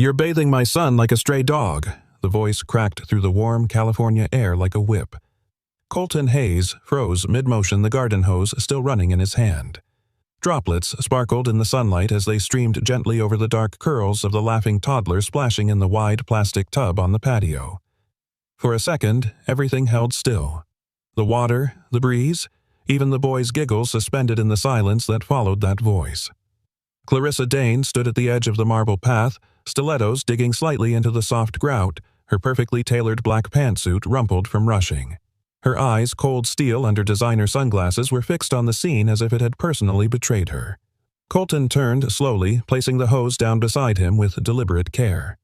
"You're bathing my son like a stray dog." The voice cracked through the warm California air like a whip. Colton Hayes froze mid-motion, the garden hose still running in his hand. Droplets sparkled in the sunlight as they streamed gently over the dark curls of the laughing toddler splashing in the wide plastic tub on the patio. For a second, everything held still. The water, the breeze, even the boy's giggles suspended in the silence that followed that voice. Clarissa Dane stood at the edge of the marble path, stilettos digging slightly into the soft grout, her perfectly tailored black pantsuit rumpled from rushing. Her eyes, cold steel under designer sunglasses, were fixed on the scene as if it had personally betrayed her. Colton turned slowly, placing the hose down beside him with deliberate care.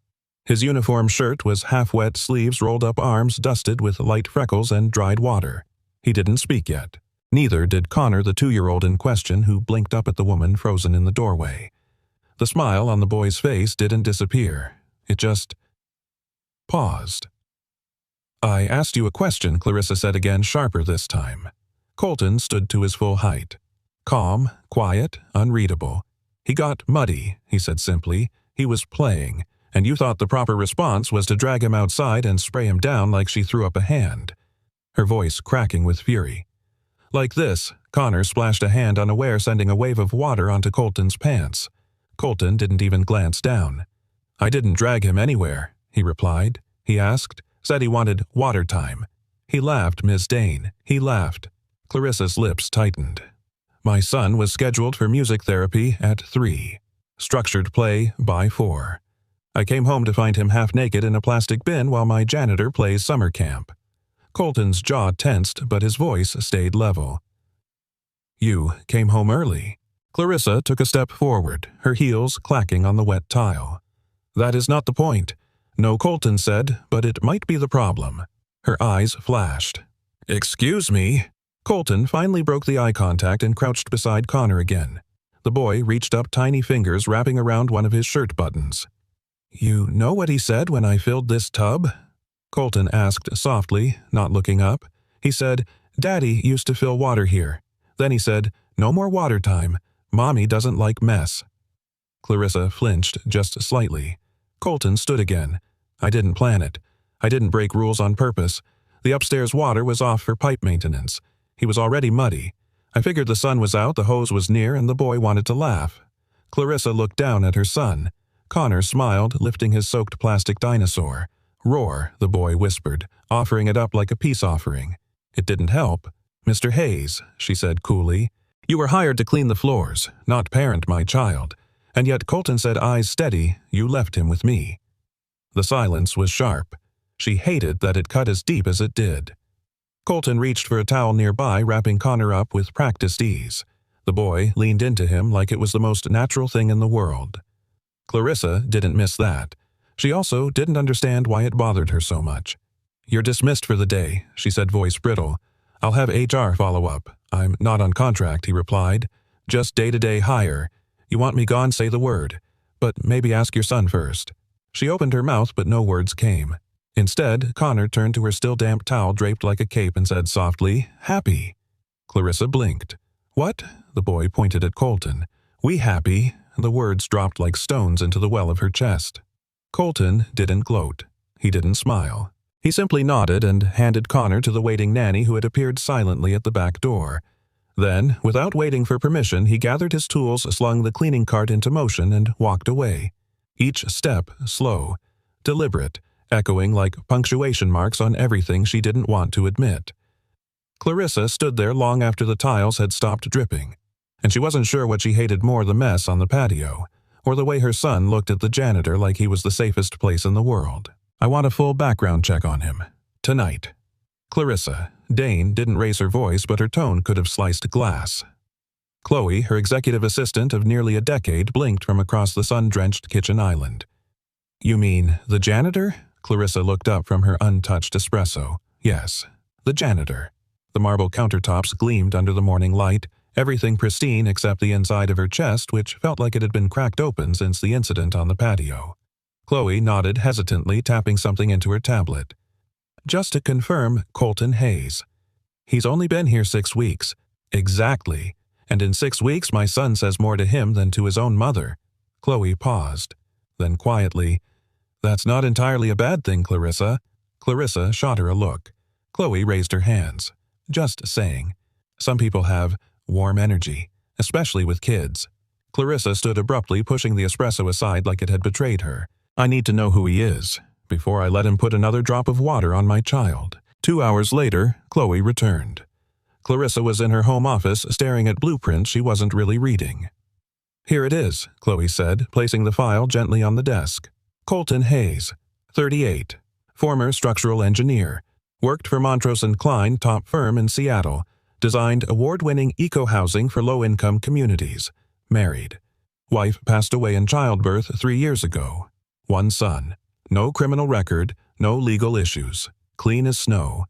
His uniform shirt was half-wet, sleeves, rolled-up arms dusted with light freckles and dried water. He didn't speak yet. Neither did Connor, the 2-year-old in question, who blinked up at the woman frozen in the doorway. The smile on the boy's face didn't disappear. It just paused. "I asked you a question," Clarissa said again, sharper this time. Colton stood to his full height. Calm, quiet, unreadable. "He got muddy," he said simply. "He was playing, and you thought the proper response was to drag him outside and spray him down like she threw up a hand." Her voice cracking with fury. Like this, Connor splashed a hand unaware, sending a wave of water onto Colton's pants. Colton didn't even glance down. "I didn't drag him anywhere," he replied. He asked. Said he wanted water time. He laughed, Ms. Dane. He laughed. Clarissa's lips tightened. "My son was scheduled for music therapy at 3. Structured play by 4. I came home to find him half naked in a plastic bin while my janitor plays summer camp." Colton's jaw tensed, but his voice stayed level. "You came home early." Clarissa took a step forward, her heels clacking on the wet tile. "That is not the point. No," Colton said, "but it might be the problem." Her eyes flashed. "Excuse me." Colton finally broke the eye contact and crouched beside Connor again. The boy reached up, tiny fingers wrapping around one of his shirt buttons. "You know what he said when I filled this tub?" Colton asked softly, not looking up. He said, "Daddy used to fill water here." Then he said, "No more water time. Mommy doesn't like mess." Clarissa flinched just slightly. Colton stood again. "I didn't plan it. I didn't break rules on purpose. The upstairs water was off for pipe maintenance. He was already muddy. I figured the sun was out, the hose was near, and the boy wanted to laugh." Clarissa looked down at her son. Connor smiled, lifting his soaked plastic dinosaur. "Roar," the boy whispered, offering it up like a peace offering. It didn't help. "Mr. Hayes," she said coolly, "you were hired to clean the floors, not parent my child. And yet," Colton said, eyes steady, "you left him with me." The silence was sharp. She hated that it cut as deep as it did. Colton reached for a towel nearby, wrapping Connor up with practiced ease. The boy leaned into him like it was the most natural thing in the world. Clarissa didn't miss that. She also didn't understand why it bothered her so much. "You're dismissed for the day," she said, voice brittle. "I'll have HR follow up." "I'm not on contract," he replied. "Just day-to-day hire. You want me gone, say the word. But maybe ask your son first." She opened her mouth, but no words came. Instead, Connor turned to her still damp towel draped like a cape and said softly, "Happy." Clarissa blinked. "What?" The boy pointed at Colton. "We happy." The words dropped like stones into the well of her chest. Colton didn't gloat. He didn't smile. He simply nodded and handed Connor to the waiting nanny who had appeared silently at the back door. Then, without waiting for permission, he gathered his tools, slung the cleaning cart into motion, and walked away. Each step slow, deliberate, echoing like punctuation marks on everything she didn't want to admit. Clarissa stood there long after the tiles had stopped dripping, and she wasn't sure what she hated more, the mess on the patio, or the way her son looked at the janitor like he was the safest place in the world. "I want a full background check on him. Tonight." Clarissa Dane didn't raise her voice, but her tone could have sliced glass. Chloe, her executive assistant of nearly a decade, blinked from across the sun-drenched kitchen island. "You mean the janitor?" Clarissa looked up from her untouched espresso. "Yes, the janitor." The marble countertops gleamed under the morning light, everything pristine except the inside of her chest, which felt like it had been cracked open since the incident on the patio. Chloe nodded hesitantly, tapping something into her tablet. "Just to confirm, Colton Hayes. He's only been here 6 weeks." "Exactly. And in 6 weeks my son says more to him than to his own mother." Chloe paused. Then quietly, "That's not entirely a bad thing, Clarissa." Clarissa shot her a look. Chloe raised her hands. "Just saying. Some people have warm energy, especially with kids." Clarissa stood abruptly, pushing the espresso aside like it had betrayed her. "I need to know who he is, before I let him put another drop of water on my child." 2 hours later, Chloe returned. Clarissa was in her home office, staring at blueprints she wasn't really reading. "Here it is," Chloe said, placing the file gently on the desk. Colton Hayes, 38, former structural engineer, worked for Montrose & Klein, top firm in Seattle, designed award-winning eco-housing for low-income communities, married. Wife passed away in childbirth 3 years ago. 1 son. No criminal record, no legal issues. Clean as snow.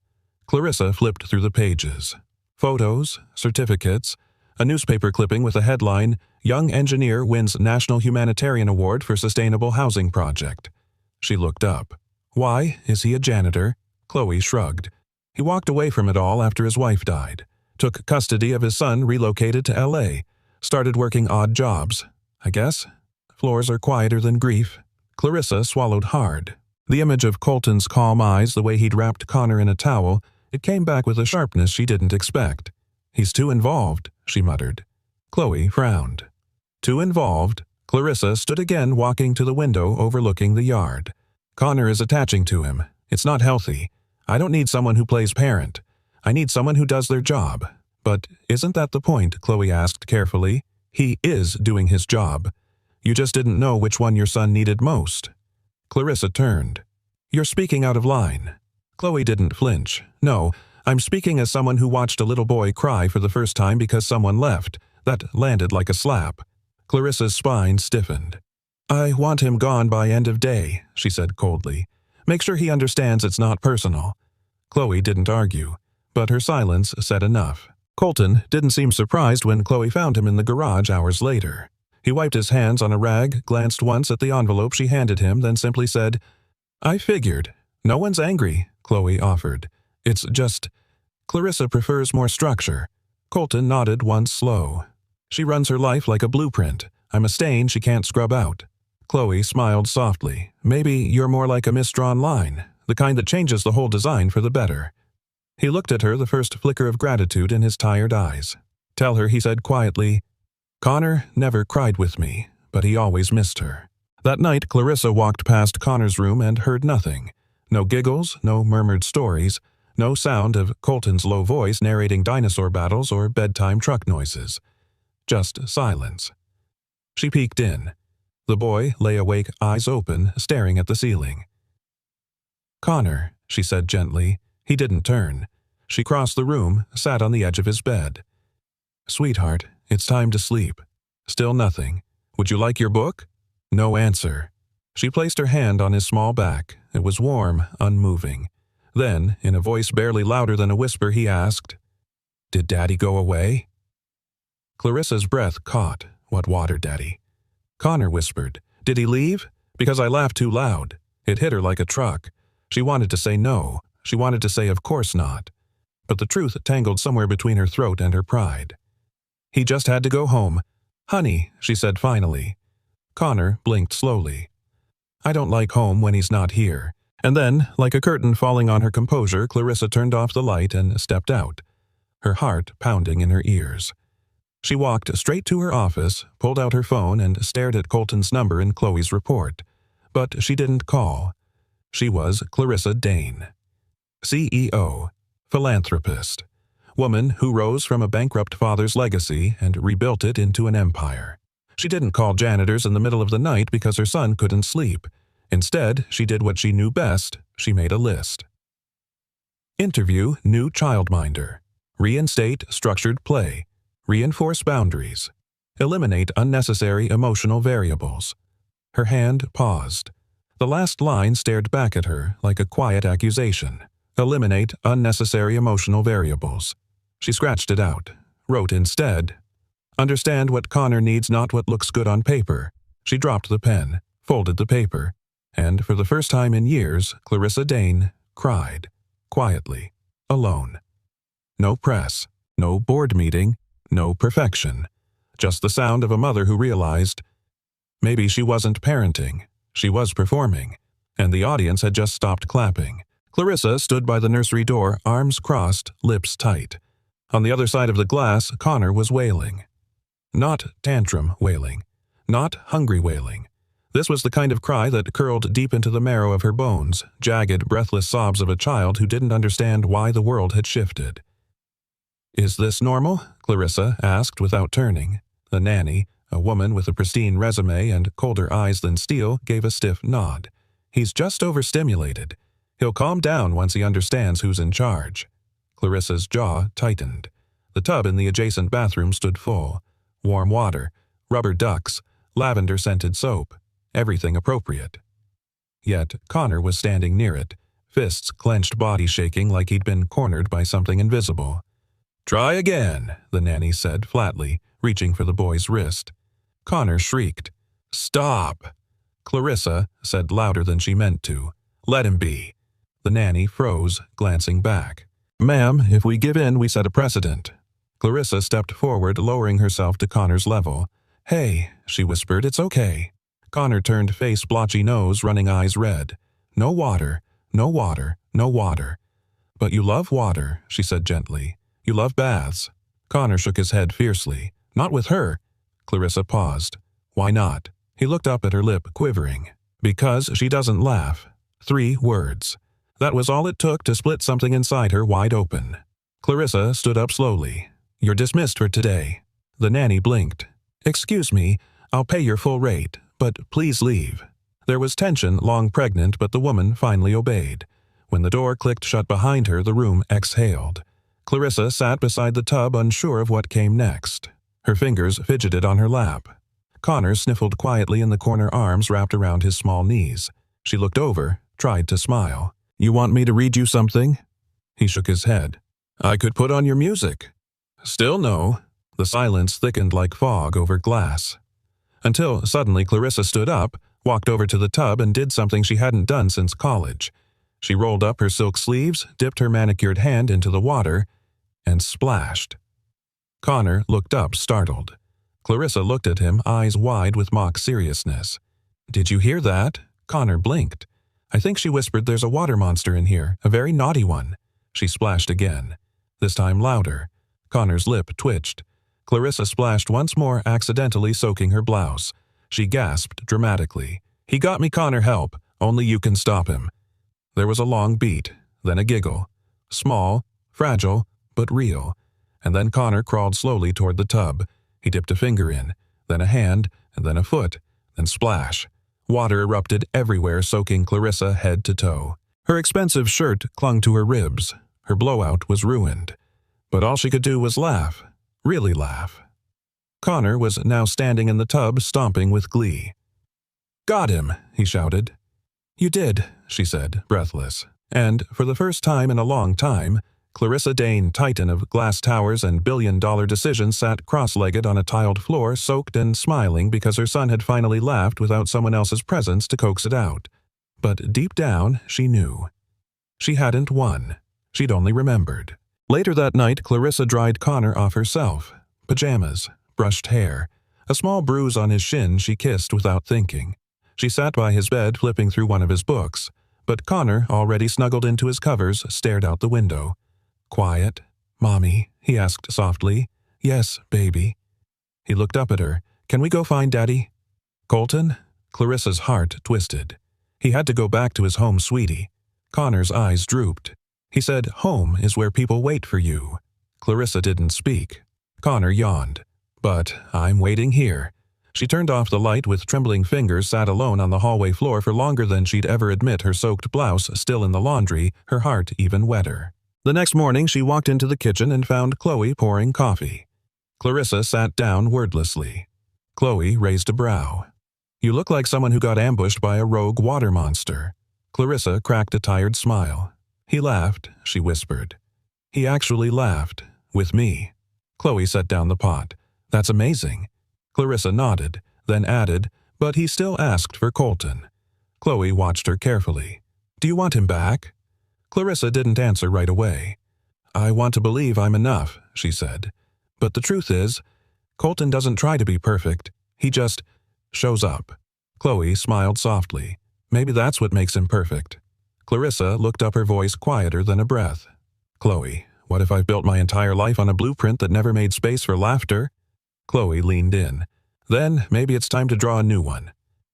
Clarissa flipped through the pages. Photos, certificates, a newspaper clipping with a headline, "Young Engineer Wins National Humanitarian Award for Sustainable Housing Project." She looked up. "Why, is he a janitor?" Chloe shrugged. "He walked away from it all after his wife died. Took custody of his son, relocated to LA. Started working odd jobs. I guess floors are quieter than grief." Clarissa swallowed hard. The image of Colton's calm eyes, the way he'd wrapped Connor in a towel, it came back with a sharpness she didn't expect. "He's too involved," she muttered. Chloe frowned. Too involved? Clarissa stood again, walking to the window overlooking the yard. "Connor is attaching to him. It's not healthy. I don't need someone who plays parent. I need someone who does their job." "But isn't that the point?" Chloe asked carefully. "He is doing his job. You just didn't know which one your son needed most." Clarissa turned. "You're speaking out of line." Chloe didn't flinch. "No, I'm speaking as someone who watched a little boy cry for the first time because someone left. That landed like a slap." Clarissa's spine stiffened. "I want him gone by end of day," she said coldly. "Make sure he understands it's not personal." Chloe didn't argue, but her silence said enough. Colton didn't seem surprised when Chloe found him in the garage hours later. He wiped his hands on a rag, glanced once at the envelope she handed him, then simply said, "I figured. No one's angry," Chloe offered. "It's just, Clarissa prefers more structure." Colton nodded once slow. "She runs her life like a blueprint. I'm a stain she can't scrub out." Chloe smiled softly. "Maybe you're more like a misdrawn line, the kind that changes the whole design for the better." He looked at her, the first flicker of gratitude in his tired eyes. "Tell her," he said quietly, "Connor never cried with me, but he always missed her." That night, Clarissa walked past Connor's room and heard nothing. No giggles, no murmured stories, no sound of Colton's low voice narrating dinosaur battles or bedtime truck noises. Just silence. She peeked in. The boy lay awake, eyes open, staring at the ceiling. "Connor," she said gently. He didn't turn. She crossed the room, sat on the edge of his bed. "Sweetheart, it's time to sleep." Still nothing. "Would you like your book?" No answer. She placed her hand on his small back. It was warm, unmoving. Then, in a voice barely louder than a whisper, he asked, "Did Daddy go away?" Clarissa's breath caught. "What water, Daddy?" Connor whispered, "Did he leave?" Because I laughed too loud. It hit her like a truck. She wanted to say no. She wanted to say of course not. But the truth tangled somewhere between her throat and her pride. "He just had to go home." "Honey," she said finally. Connor blinked slowly. "I don't like home when he's not here." And then, like a curtain falling on her composure, Clarissa turned off the light and stepped out, her heart pounding in her ears. She walked straight to her office, pulled out her phone, and stared at Colton's number in Chloe's report. But she didn't call. She was Clarissa Dane. CEO, philanthropist, woman who rose from a bankrupt father's legacy and rebuilt it into an empire. She didn't call janitors in the middle of the night because her son couldn't sleep. Instead, she did what she knew best. She made a list. Interview new childminder. Reinstate structured play. Reinforce boundaries. Eliminate unnecessary emotional variables. Her hand paused. The last line stared back at her like a quiet accusation. Eliminate unnecessary emotional variables. She scratched it out. Wrote instead, "Understand what Connor needs, not what looks good on paper." She dropped the pen, folded the paper, and for the first time in years, Clarissa Dane cried, quietly, alone. No press, no board meeting, no perfection. Just the sound of a mother who realized maybe she wasn't parenting, She was performing, and the audience had just stopped clapping. Clarissa stood by the nursery door, arms crossed, lips tight. On the other side of the glass, Connor was wailing. Not tantrum wailing. Not hungry wailing. This was the kind of cry that curled deep into the marrow of her bones, jagged, breathless sobs of a child who didn't understand why the world had shifted. "Is this normal?" Clarissa asked without turning. The nanny, a woman with a pristine resume and colder eyes than steel, gave a stiff nod. "He's just overstimulated. He'll calm down once he understands who's in charge." Clarissa's jaw tightened. The tub in the adjacent bathroom stood full. Warm water, rubber ducks, lavender-scented soap, everything appropriate. Yet Connor was standing near it, fists clenched, body shaking like he'd been cornered by something invisible. "Try again," the nanny said flatly, reaching for the boy's wrist. Connor shrieked. "Stop!" Clarissa said louder than she meant to. "Let him be." The nanny froze, glancing back. "Ma'am, if we give in, we set a precedent." Clarissa stepped forward, lowering herself to Connor's level. "Hey," she whispered, "it's okay." Connor turned face blotchy nose, running eyes red. "No water, no water, no water." "But you love water," she said gently. "You love baths." Connor shook his head fiercely. "Not with her." Clarissa paused. "Why not?" He looked up at her lip, quivering. "Because she doesn't laugh." 3 words. That was all it took to split something inside her wide open. Clarissa stood up slowly. "You're dismissed for today." The nanny blinked. "Excuse me, I'll pay your full rate, but please leave." There was tension, long pregnant, but the woman finally obeyed. When the door clicked shut behind her, the room exhaled. Clarissa sat beside the tub, unsure of what came next. Her fingers fidgeted on her lap. Connor sniffled quietly in the corner, arms wrapped around his small knees. She looked over, tried to smile. "You want me to read you something?" He shook his head. "I could put on your music." "Still no." The silence thickened like fog over glass. Until suddenly Clarissa stood up, walked over to the tub, and did something she hadn't done since college. She rolled up her silk sleeves, dipped her manicured hand into the water, and splashed. Connor looked up, startled. Clarissa looked at him, eyes wide with mock seriousness. "Did you hear that?" Connor blinked. "I think she whispered there's a water monster in here, a very naughty one." She splashed again, this time louder. Connor's lip twitched. Clarissa splashed once more, accidentally soaking her blouse. She gasped dramatically. "He got me, Connor, help. Only you can stop him." There was a long beat, then a giggle. Small, fragile, but real. And then Connor crawled slowly toward the tub. He dipped a finger in, then a hand, and then a foot, then splash. Water erupted everywhere, soaking Clarissa head to toe. Her expensive shirt clung to her ribs. Her blowout was ruined. But all she could do was laugh. Really laugh. Connor was now standing in the tub, stomping with glee. "Got him!" he shouted. "You did," she said, breathless. And, for the first time in a long time, Clarissa Dane, titan of glass towers and billion-dollar decisions, sat cross-legged on a tiled floor, soaked and smiling because her son had finally laughed without someone else's presence to coax it out. But deep down, she knew. She hadn't won. She'd only remembered. Later that night, Clarissa dried Connor off herself. Pajamas, brushed hair. A small bruise on his shin she kissed without thinking. She sat by his bed, flipping through one of his books. But Connor, already snuggled into his covers, stared out the window. "Quiet, Mommy?" he asked softly. "Yes, baby." He looked up at her. "Can we go find Daddy?" "Colton?" Clarissa's heart twisted. He had to go back to his home, sweetie. Connor's eyes drooped. He said, "Home is where people wait for you." Clarissa didn't speak. Connor yawned. "But I'm waiting here." She turned off the light with trembling fingers, sat alone on the hallway floor for longer than she'd ever admit, her soaked blouse still in the laundry, her heart even wetter. The next morning she walked into the kitchen and found Chloe pouring coffee. Clarissa sat down wordlessly. Chloe raised a brow. "You look like someone who got ambushed by a rogue water monster." Clarissa cracked a tired smile. "He laughed," she whispered. "He actually laughed. With me." Chloe set down the pot. "That's amazing." Clarissa nodded, then added, "But he still asked for Colton." Chloe watched her carefully. "Do you want him back?" Clarissa didn't answer right away. "I want to believe I'm enough," she said. "But the truth is, Colton doesn't try to be perfect. He just shows up." Chloe smiled softly. Maybe that's what makes him perfect. Clarissa looked up, her voice quieter than a breath. Chloe, what if I've built my entire life on a blueprint that never made space for laughter? Chloe leaned in. Then maybe it's time to draw a new one.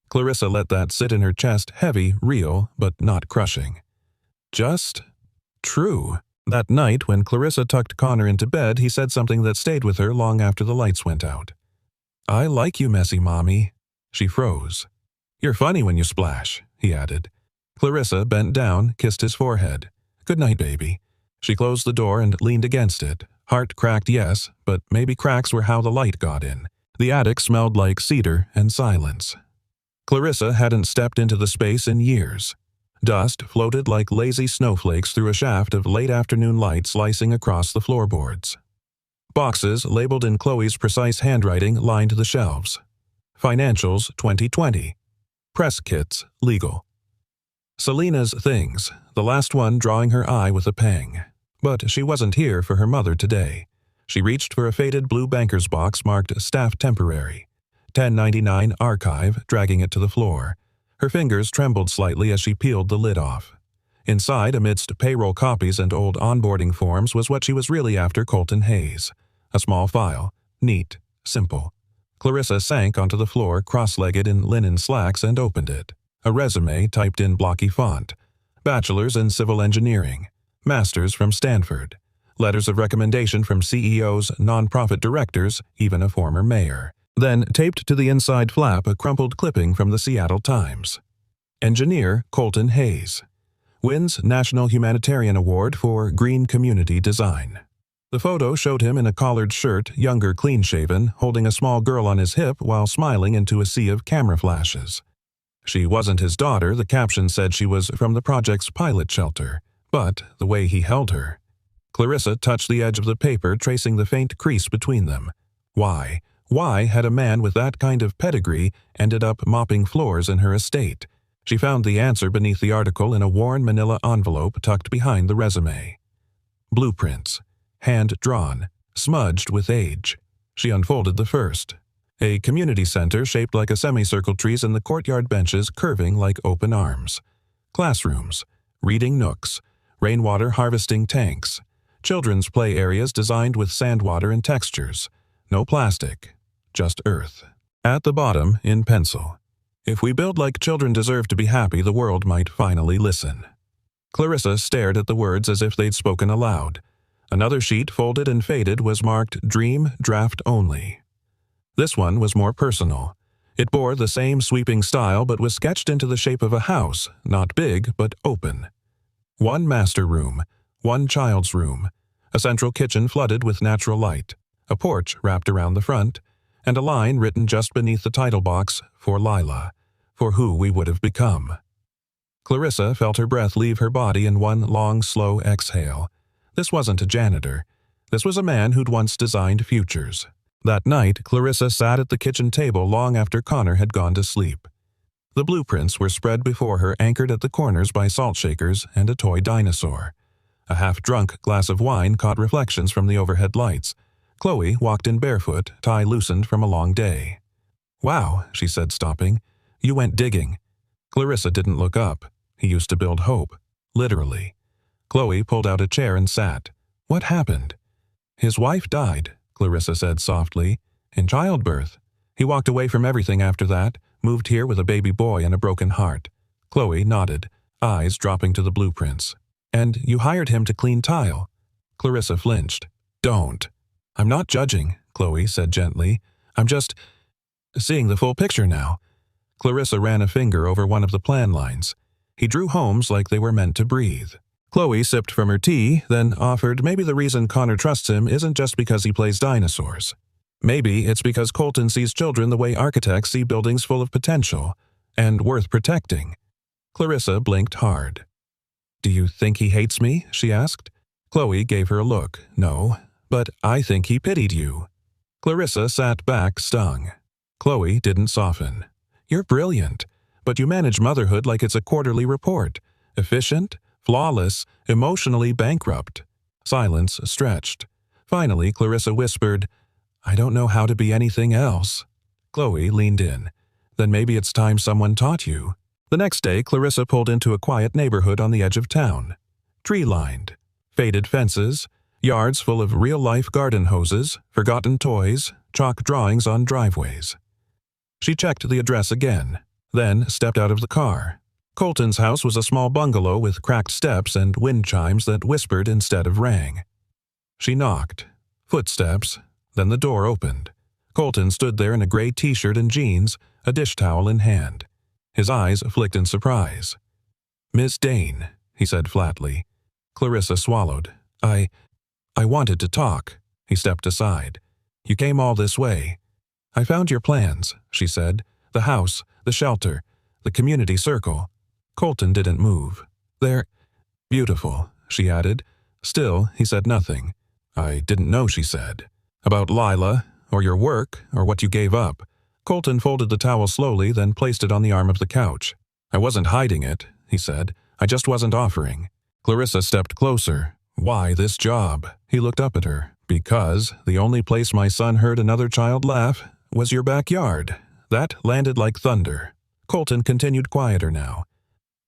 Clarissa let that sit in her chest, heavy, real, but not crushing. Just true. That night, when Clarissa tucked Connor into bed, he said something that stayed with her long after the lights went out. I like you, messy mommy. She froze. You're funny when you splash, he added. Clarissa bent down, kissed his forehead. Good night, baby. She closed the door and leaned against it. Heart cracked, yes, but maybe cracks were how the light got in. The attic smelled like cedar and silence. Clarissa hadn't stepped into the space in years. Dust floated like lazy snowflakes through a shaft of late-afternoon light slicing across the floorboards. Boxes labeled in Chloe's precise handwriting lined the shelves. Financials 2020. Press kits legal. Selena's things, the last one drawing her eye with a pang. But she wasn't here for her mother today. She reached for a faded blue banker's box marked Staff Temporary. 1099 Archive, dragging it to the floor. Her fingers trembled slightly as she peeled the lid off. Inside, amidst payroll copies and old onboarding forms, was what she was really after: Colton Hayes. A small file. Neat. Simple. Clarissa sank onto the floor, cross-legged in linen slacks, and opened it. A resume typed in blocky font. Bachelor's in Civil Engineering. Master's from Stanford. Letters of recommendation from CEOs, nonprofit directors, even a former mayor. Then, taped to the inside flap, a crumpled clipping from the Seattle Times. Engineer Colton Hayes. Wins National Humanitarian Award for Green Community Design. The photo showed him in a collared shirt, younger, clean-shaven, holding a small girl on his hip while smiling into a sea of camera flashes. She wasn't his daughter. The caption said she was from the project's pilot shelter. But the way he held her. Clarissa touched the edge of the paper, tracing the faint crease between them. Why? Why had a man with that kind of pedigree ended up mopping floors in her estate? She found the answer beneath the article in a worn manila envelope tucked behind the resume. Blueprints. Hand-drawn. Smudged with age. She unfolded the first. A community center shaped like a semicircle, trees in the courtyard, benches curving like open arms. Classrooms. Reading nooks. Rainwater harvesting tanks. Children's play areas designed with sandwater and textures. No plastic. Just earth. At the bottom, in pencil. If we build like children deserve to be happy, the world might finally listen. Clarissa stared at the words as if they'd spoken aloud. Another sheet, folded and faded, was marked Dream Draft Only. This one was more personal. It bore the same sweeping style but was sketched into the shape of a house, not big but open. One master room, one child's room, a central kitchen flooded with natural light, a porch wrapped around the front, and a line written just beneath the title box, for Lila, for who we would have become. Clarissa felt her breath leave her body in one long, slow exhale. This wasn't a janitor. This was a man who'd once designed futures. That night, Clarissa sat at the kitchen table long after Connor had gone to sleep. The blueprints were spread before her, anchored at the corners by salt shakers and a toy dinosaur. A half-drunk glass of wine caught reflections from the overhead lights. Chloe walked in barefoot, tie loosened from a long day. Wow, she said, stopping. You went digging. Clarissa didn't look up. He used to build hope. Literally. Chloe pulled out a chair and sat. What happened? His wife died, Clarissa said softly, in childbirth. He walked away from everything after that, moved here with a baby boy and a broken heart. Chloe nodded, eyes dropping to the blueprints. And you hired him to clean tile. Clarissa flinched. Don't. I'm not judging, Chloe said gently. I'm just seeing the full picture now. Clarissa ran a finger over one of the plan lines. He drew homes like they were meant to breathe. Chloe sipped from her tea, then offered maybe the reason Connor trusts him isn't just because he plays dinosaurs. Maybe it's because Colton sees children the way architects see buildings, full of potential and worth protecting. Clarissa blinked hard. Do you think he hates me? She asked. Chloe gave her a look. No, but I think he pitied you. Clarissa sat back, stung. Chloe didn't soften. You're brilliant, but you manage motherhood like it's a quarterly report. Efficient, flawless, emotionally bankrupt. Silence stretched. Finally, Clarissa whispered, I don't know how to be anything else. Chloe leaned in. Then maybe it's time someone taught you. The next day, Clarissa pulled into a quiet neighborhood on the edge of town. Tree-lined. Faded fences, yards full of real-life garden hoses, forgotten toys, chalk drawings on driveways. She checked the address again, then stepped out of the car. Colton's house was a small bungalow with cracked steps and wind chimes that whispered instead of rang. She knocked. Footsteps. Then the door opened. Colton stood there in a gray t-shirt and jeans, a dish towel in hand. His eyes flicked in surprise. "Miss Dane," he said flatly. Clarissa swallowed. I wanted to talk." He stepped aside. "You came all this way." "I found your plans," she said. "The house, the shelter, the community circle." Colton didn't move. "They're beautiful," she added. Still, he said nothing. "I didn't know," she said. "About Lila, or your work, or what you gave up." Colton folded the towel slowly, then placed it on the arm of the couch. "I wasn't hiding it," he said. "I just wasn't offering." Clarissa stepped closer. "Why this job?" He looked up at her. "Because the only place my son heard another child laugh was your backyard." That landed like thunder. Colton continued quieter now.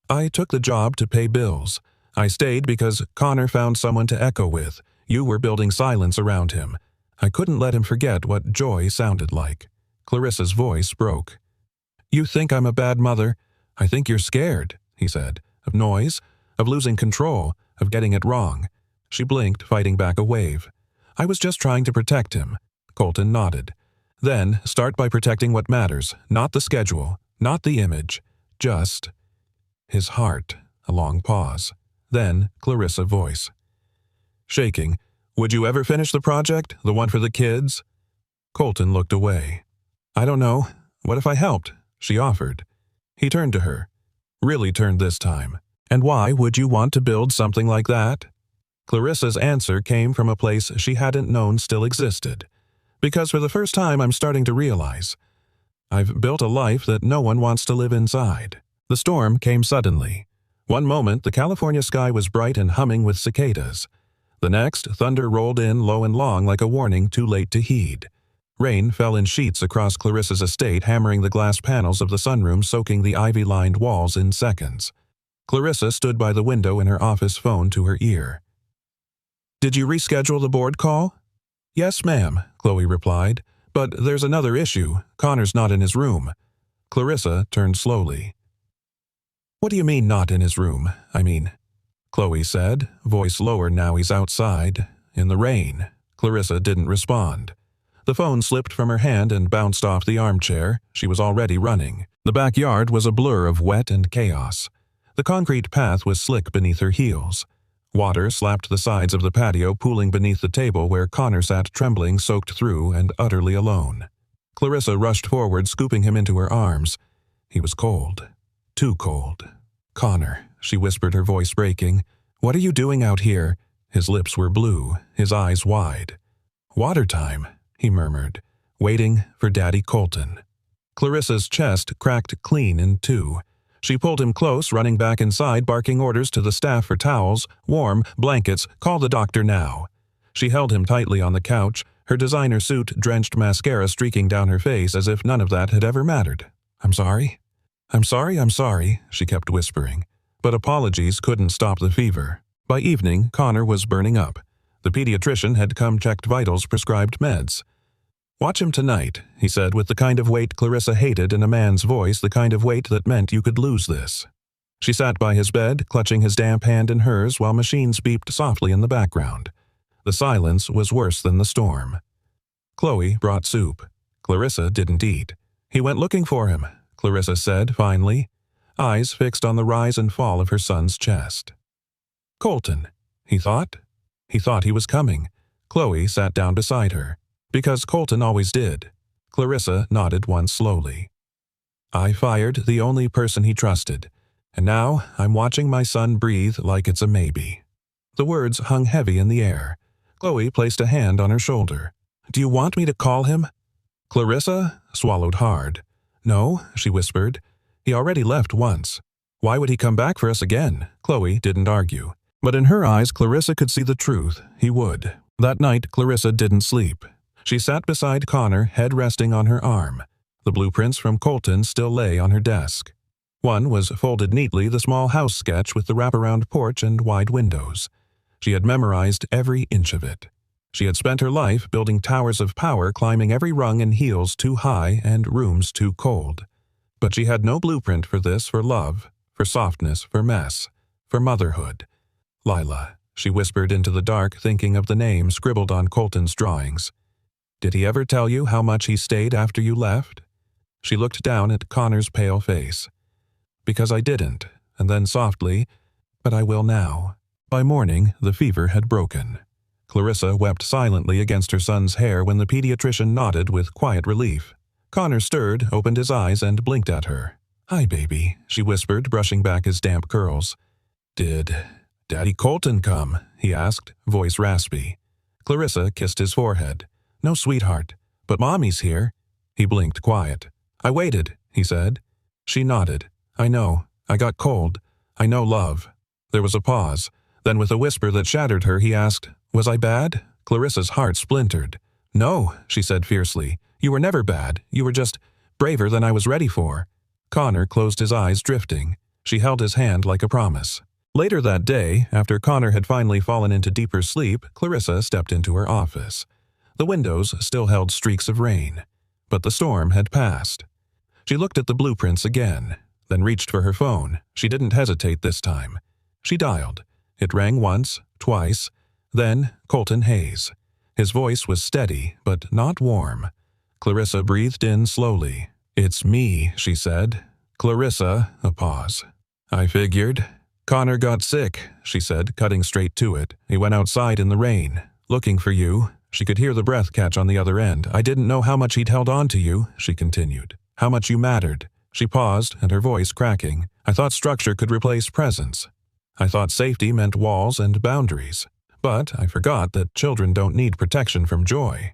"I took the job to pay bills. I stayed because Connor found someone to echo with. You were building silence around him. I couldn't let him forget what joy sounded like." Clarissa's voice broke. "You think I'm a bad mother? I think you're scared," he said. "Of noise, of losing control, of getting it wrong." She blinked, fighting back a wave. "I was just trying to protect him." Colton nodded. "Then start by protecting what matters, not the schedule, not the image, just—" His heart. A long pause. Then Clarissa's voice. Shaking. "Would you ever finish the project, the one for the kids?" Colton looked away. "I don't know. What if I helped?" she offered. He turned to her. Really turned this time. "And why would you want to build something like that?" Clarissa's answer came from a place she hadn't known still existed. "Because for the first time I'm starting to realize. I've built a life that no one wants to live inside." The storm came suddenly. One moment the California sky was bright and humming with cicadas. The next, thunder rolled in low and long like a warning too late to heed. Rain fell in sheets across Clarissa's estate, hammering the glass panels of the sunroom, soaking the ivy-lined walls in seconds. Clarissa stood by the window in her office phone to her ear. "Did you reschedule the board call?" "Yes, ma'am," Chloe replied. "But there's another issue. Connor's not in his room." Clarissa turned slowly. "What do you mean not in his room? I mean," Chloe said, voice lower now he's outside, in the rain. Clarissa didn't respond. The phone slipped from her hand and bounced off the armchair. She was already running. The backyard was a blur of wet and chaos. The concrete path was slick beneath her heels. Water slapped the sides of the patio, pooling beneath the table where Connor sat trembling, soaked through, and utterly alone. Clarissa rushed forward, scooping him into her arms. He was cold. Too cold. "Connor," she whispered, her voice breaking. "What are you doing out here?" His lips were blue, his eyes wide. "Water time," he murmured, "waiting for Daddy Colton." Clarissa's chest cracked clean in two. She pulled him close, running back inside, barking orders to the staff for towels, warm, blankets, call the doctor now. She held him tightly on the couch, her designer suit-drenched mascara streaking down her face as if none of that had ever mattered. "I'm sorry. I'm sorry," she kept whispering. But apologies couldn't stop the fever. By evening, Connor was burning up. The pediatrician had come, checked vitals, prescribed meds. "Watch him tonight," he said with the kind of weight Clarissa hated in a man's voice, the kind of weight that meant you could lose this. She sat by his bed, clutching his damp hand in hers while machines beeped softly in the background. The silence was worse than the storm. Chloe brought soup. Clarissa didn't eat. "He went looking for him," Clarissa said finally, eyes fixed on the rise and fall of her son's chest. "Colton," he thought. He thought he was coming. Chloe sat down beside her. "Because Colton always did." Clarissa nodded once slowly. "I fired the only person he trusted, and now I'm watching my son breathe like it's a maybe." The words hung heavy in the air. Chloe placed a hand on her shoulder. "Do you want me to call him?" Clarissa swallowed hard. "No," she whispered. "He already left once. Why would he come back for us again?" Chloe didn't argue. But in her eyes, Clarissa could see the truth. He would. That night, Clarissa didn't sleep. She sat beside Connor, head resting on her arm. The blueprints from Colton still lay on her desk. One was folded neatly, the small house sketch with the wraparound porch and wide windows. She had memorized every inch of it. She had spent her life building towers of power, climbing every rung in heels too high and rooms too cold. But she had no blueprint for this, for love, for softness, for mess, for motherhood. Lila, she whispered into the dark, thinking of the name scribbled on Colton's drawings. Did he ever tell you how much he stayed after you left? She looked down at Connor's pale face. Because I didn't, and then softly, but I will now. By morning, the fever had broken. Clarissa wept silently against her son's hair when the pediatrician nodded with quiet relief. Connor stirred, opened his eyes, and blinked at her. Hi, baby, she whispered, brushing back his damp curls. Did Daddy Colton come? He asked, voice raspy. Clarissa kissed his forehead. No, sweetheart, but Mommy's here. He blinked quiet. I waited, he said. She nodded. I know. I got cold. I know, love. There was a pause. Then with a whisper that shattered her, he asked, Was I bad? Clarissa's heart splintered. No, she said fiercely. You were never bad. You were just braver than I was ready for. Connor closed his eyes, drifting. She held his hand like a promise. Later that day, after Connor had finally fallen into deeper sleep, Clarissa stepped into her office. The windows still held streaks of rain, but the storm had passed. She looked at the blueprints again, then reached for her phone. She didn't hesitate this time. She dialed. It rang once, twice, then Colton Hayes. His voice was steady, but not warm. Clarissa breathed in slowly. It's me, she said. Clarissa, a pause. I figured. Connor got sick, she said, cutting straight to it. He went outside in the rain, looking for you. She could hear the breath catch on the other end. I didn't know how much he'd held on to you, she continued. How much you mattered. She paused, and her voice cracking. I thought structure could replace presence. I thought safety meant walls and boundaries. But I forgot that children don't need protection from joy.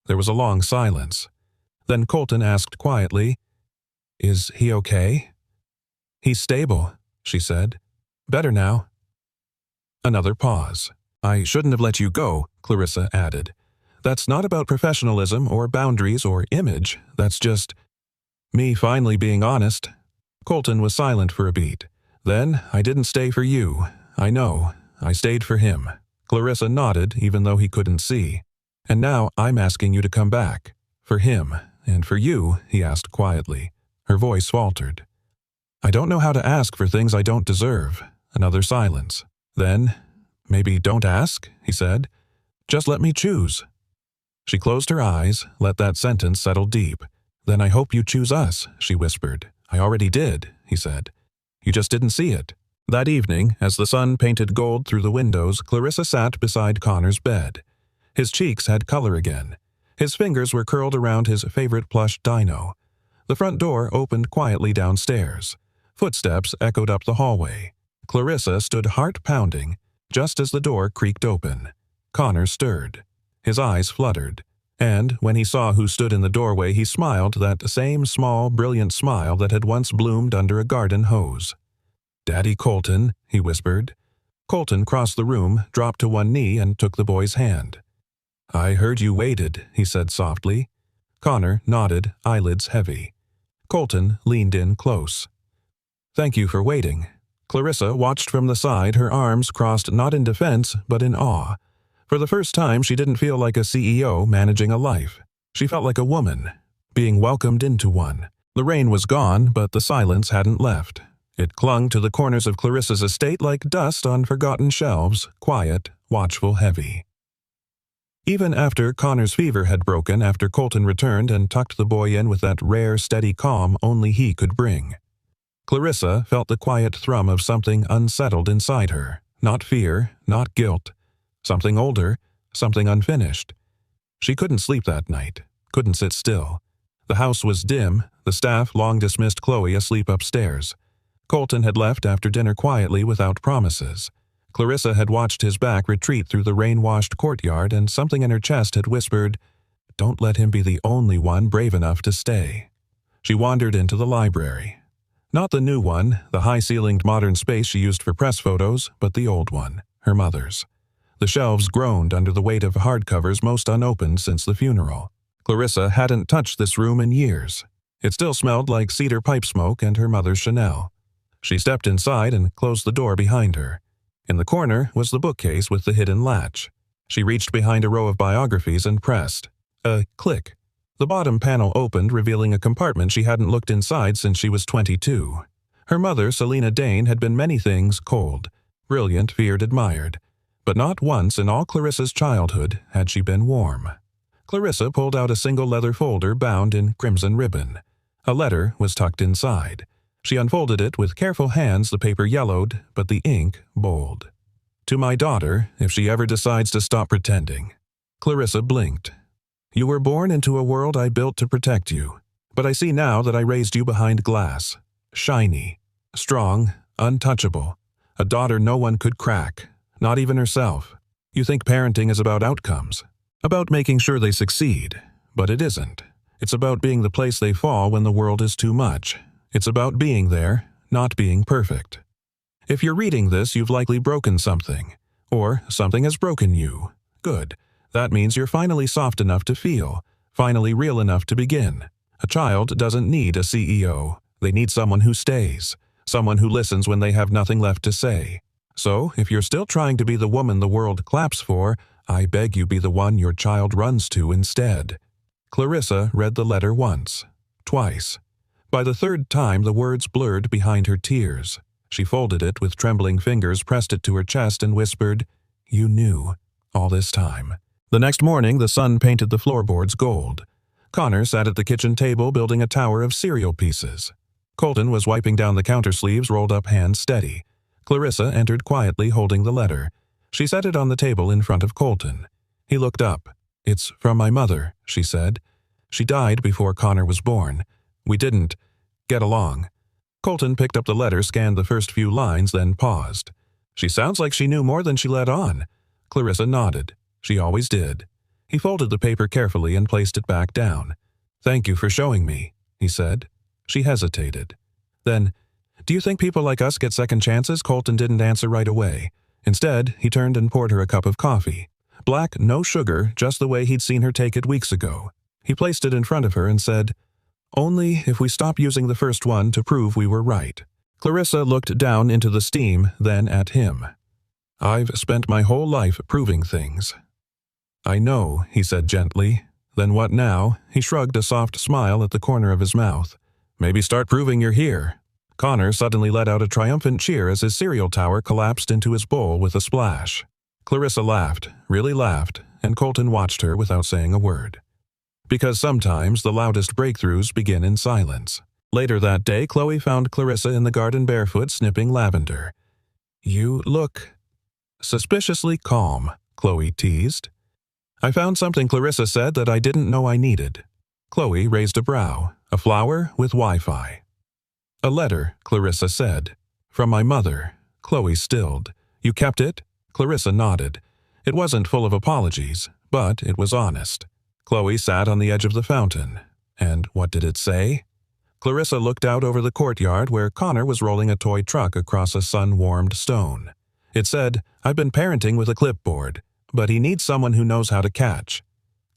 There was a long silence. Then Colton asked quietly, Is he okay? He's stable, she said. Better now. Another pause. I shouldn't have let you go, Clarissa added. That's not about professionalism or boundaries or image. That's just me finally being honest. Colton was silent for a beat. Then I didn't stay for you. I know. I stayed for him. Clarissa nodded, even though he couldn't see. And now I'm asking you to come back. For him. And for you, he asked quietly. Her voice faltered. I don't know how to ask for things I don't deserve. Another silence. Then, maybe don't ask, he said. Just let me choose. She closed her eyes, let that sentence settle deep. Then I hope you choose us, she whispered. I already did, he said. You just didn't see it. That evening, as the sun painted gold through the windows, Clarissa sat beside Connor's bed. His cheeks had color again. His fingers were curled around his favorite plush dino. The front door opened quietly downstairs. Footsteps echoed up the hallway. Clarissa stood heart-pounding, just as the door creaked open. Connor stirred. His eyes fluttered. And when he saw who stood in the doorway, he smiled that same small, brilliant smile that had once bloomed under a garden hose. Daddy Colton, he whispered. Colton crossed the room, dropped to one knee, and took the boy's hand. I heard you waited, he said softly. Connor nodded, eyelids heavy. Colton leaned in close. Thank you for waiting. Clarissa watched from the side, her arms crossed not in defense, but in awe. For the first time, she didn't feel like a CEO managing a life. She felt like a woman, being welcomed into one. The rain was gone, but the silence hadn't left. It clung to the corners of Clarissa's estate like dust on forgotten shelves, quiet, watchful, heavy. Even after Connor's fever had broken, after Colton returned and tucked the boy in with that rare, steady calm only he could bring, Clarissa felt the quiet thrum of something unsettled inside her. Not fear, not guilt. Something older, something unfinished. She couldn't sleep that night, couldn't sit still. The house was dim, the staff long dismissed Chloe asleep upstairs. Colton had left after dinner quietly without promises. Clarissa had watched his back retreat through the rain-washed courtyard, and something in her chest had whispered, Don't let him be the only one brave enough to stay. She wandered into the library. Not the new one, the high-ceilinged modern space she used for press photos, but the old one, her mother's. The shelves groaned under the weight of hardcovers most unopened since the funeral. Clarissa hadn't touched this room in years. It still smelled like cedar pipe smoke and her mother's Chanel. She stepped inside and closed the door behind her. In the corner was the bookcase with the hidden latch. She reached behind a row of biographies and pressed. A click. The bottom panel opened, revealing a compartment she hadn't looked inside since she was 22. Her mother, Selena Dane, had been many things: cold, brilliant, feared, admired. But not once in all Clarissa's childhood had she been warm. Clarissa pulled out a single leather folder bound in crimson ribbon. A letter was tucked inside. She unfolded it with careful hands, the paper yellowed, but the ink bold. To my daughter, if she ever decides to stop pretending. Clarissa blinked. You were born into a world I built to protect you, but I see now that I raised you behind glass. Shiny, strong, untouchable. A daughter no one could crack, not even herself. You think parenting is about outcomes, about making sure they succeed, but it isn't. It's about being the place they fall when the world is too much. It's about being there, not being perfect. If you're reading this, you've likely broken something, or something has broken you. Good. That means you're finally soft enough to feel, finally real enough to begin. A child doesn't need a CEO. They need someone who stays, someone who listens when they have nothing left to say. So, if you're still trying to be the woman the world claps for, I beg you be the one your child runs to instead. Clarissa read the letter once, twice. By the third time, the words blurred behind her tears. She folded it with trembling fingers, pressed it to her chest, and whispered, "You knew, all this time." The next morning, the sun painted the floorboards gold. Connor sat at the kitchen table building a tower of cereal pieces. Colton was wiping down the counter sleeves, rolled up hands steady. Clarissa entered quietly, holding the letter. She set it on the table in front of Colton. He looked up. "It's from my mother," she said. "She died before Connor was born. We didn't get along." Colton picked up the letter, scanned the first few lines, then paused. "She sounds like she knew more than she let on." Clarissa nodded. She always did. He folded the paper carefully and placed it back down. "Thank you for showing me," he said. She hesitated. Then, "Do you think people like us get second chances?" Colton didn't answer right away. Instead, he turned and poured her a cup of coffee. Black, no sugar, just the way he'd seen her take it weeks ago. He placed it in front of her and said, "Only if we stop using the first one to prove we were right." Clarissa looked down into the steam, then at him. "I've spent my whole life proving things." "I know," he said gently. "Then what now?" He shrugged, a soft smile at the corner of his mouth. "Maybe start proving you're here." Connor suddenly let out a triumphant cheer as his cereal tower collapsed into his bowl with a splash. Clarissa laughed, really laughed, and Colton watched her without saying a word. Because sometimes the loudest breakthroughs begin in silence. Later that day, Chloe found Clarissa in the garden barefoot, snipping lavender. "You look suspiciously calm," Chloe teased. "I found something," Clarissa said, "that I didn't know I needed." Chloe raised a brow. "A flower with Wi-Fi." "A letter," Clarissa said. "From my mother." Chloe stilled. "You kept it?" Clarissa nodded. It wasn't full of apologies, but it was honest. Chloe sat on the edge of the fountain. "And what did it say?" Clarissa looked out over the courtyard where Connor was rolling a toy truck across a sun-warmed stone. It said, "I've been parenting with a clipboard, but he needs someone who knows how to catch."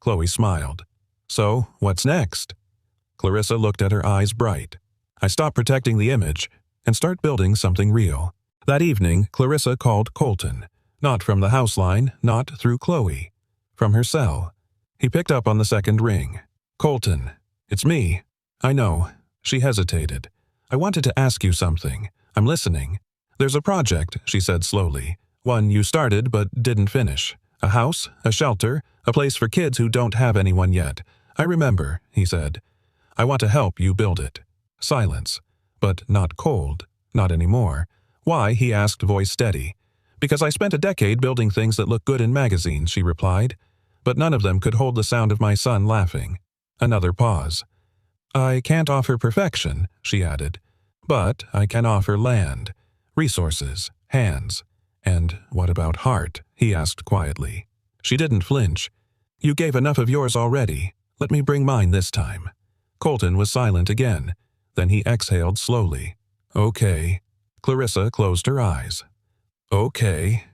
Chloe smiled. "So, what's next?" Clarissa looked at her eyes bright. "I stop protecting the image and start building something real." That evening, Clarissa called Colton. Not from the house line, not through Chloe. From her cell. He picked up on the second ring. "Colton, it's me." "I know." She hesitated. "I wanted to ask you something. I'm listening." "There's a project," she said slowly. "One you started but didn't finish. A house, a shelter, a place for kids who don't have anyone yet. I remember," he said. "I want to help you build it." Silence. But not cold. Not anymore. "Why?" he asked, voice steady. "Because I spent a decade building things that look good in magazines," she replied. "But none of them could hold the sound of my son laughing." Another pause. "I can't offer perfection," she added. "But I can offer land, resources, hands." "And what about heart?" he asked quietly. She didn't flinch. "You gave enough of yours already. Let me bring mine this time." Colton was silent again. Then he exhaled slowly. "Okay." Clarissa closed her eyes. "Okay."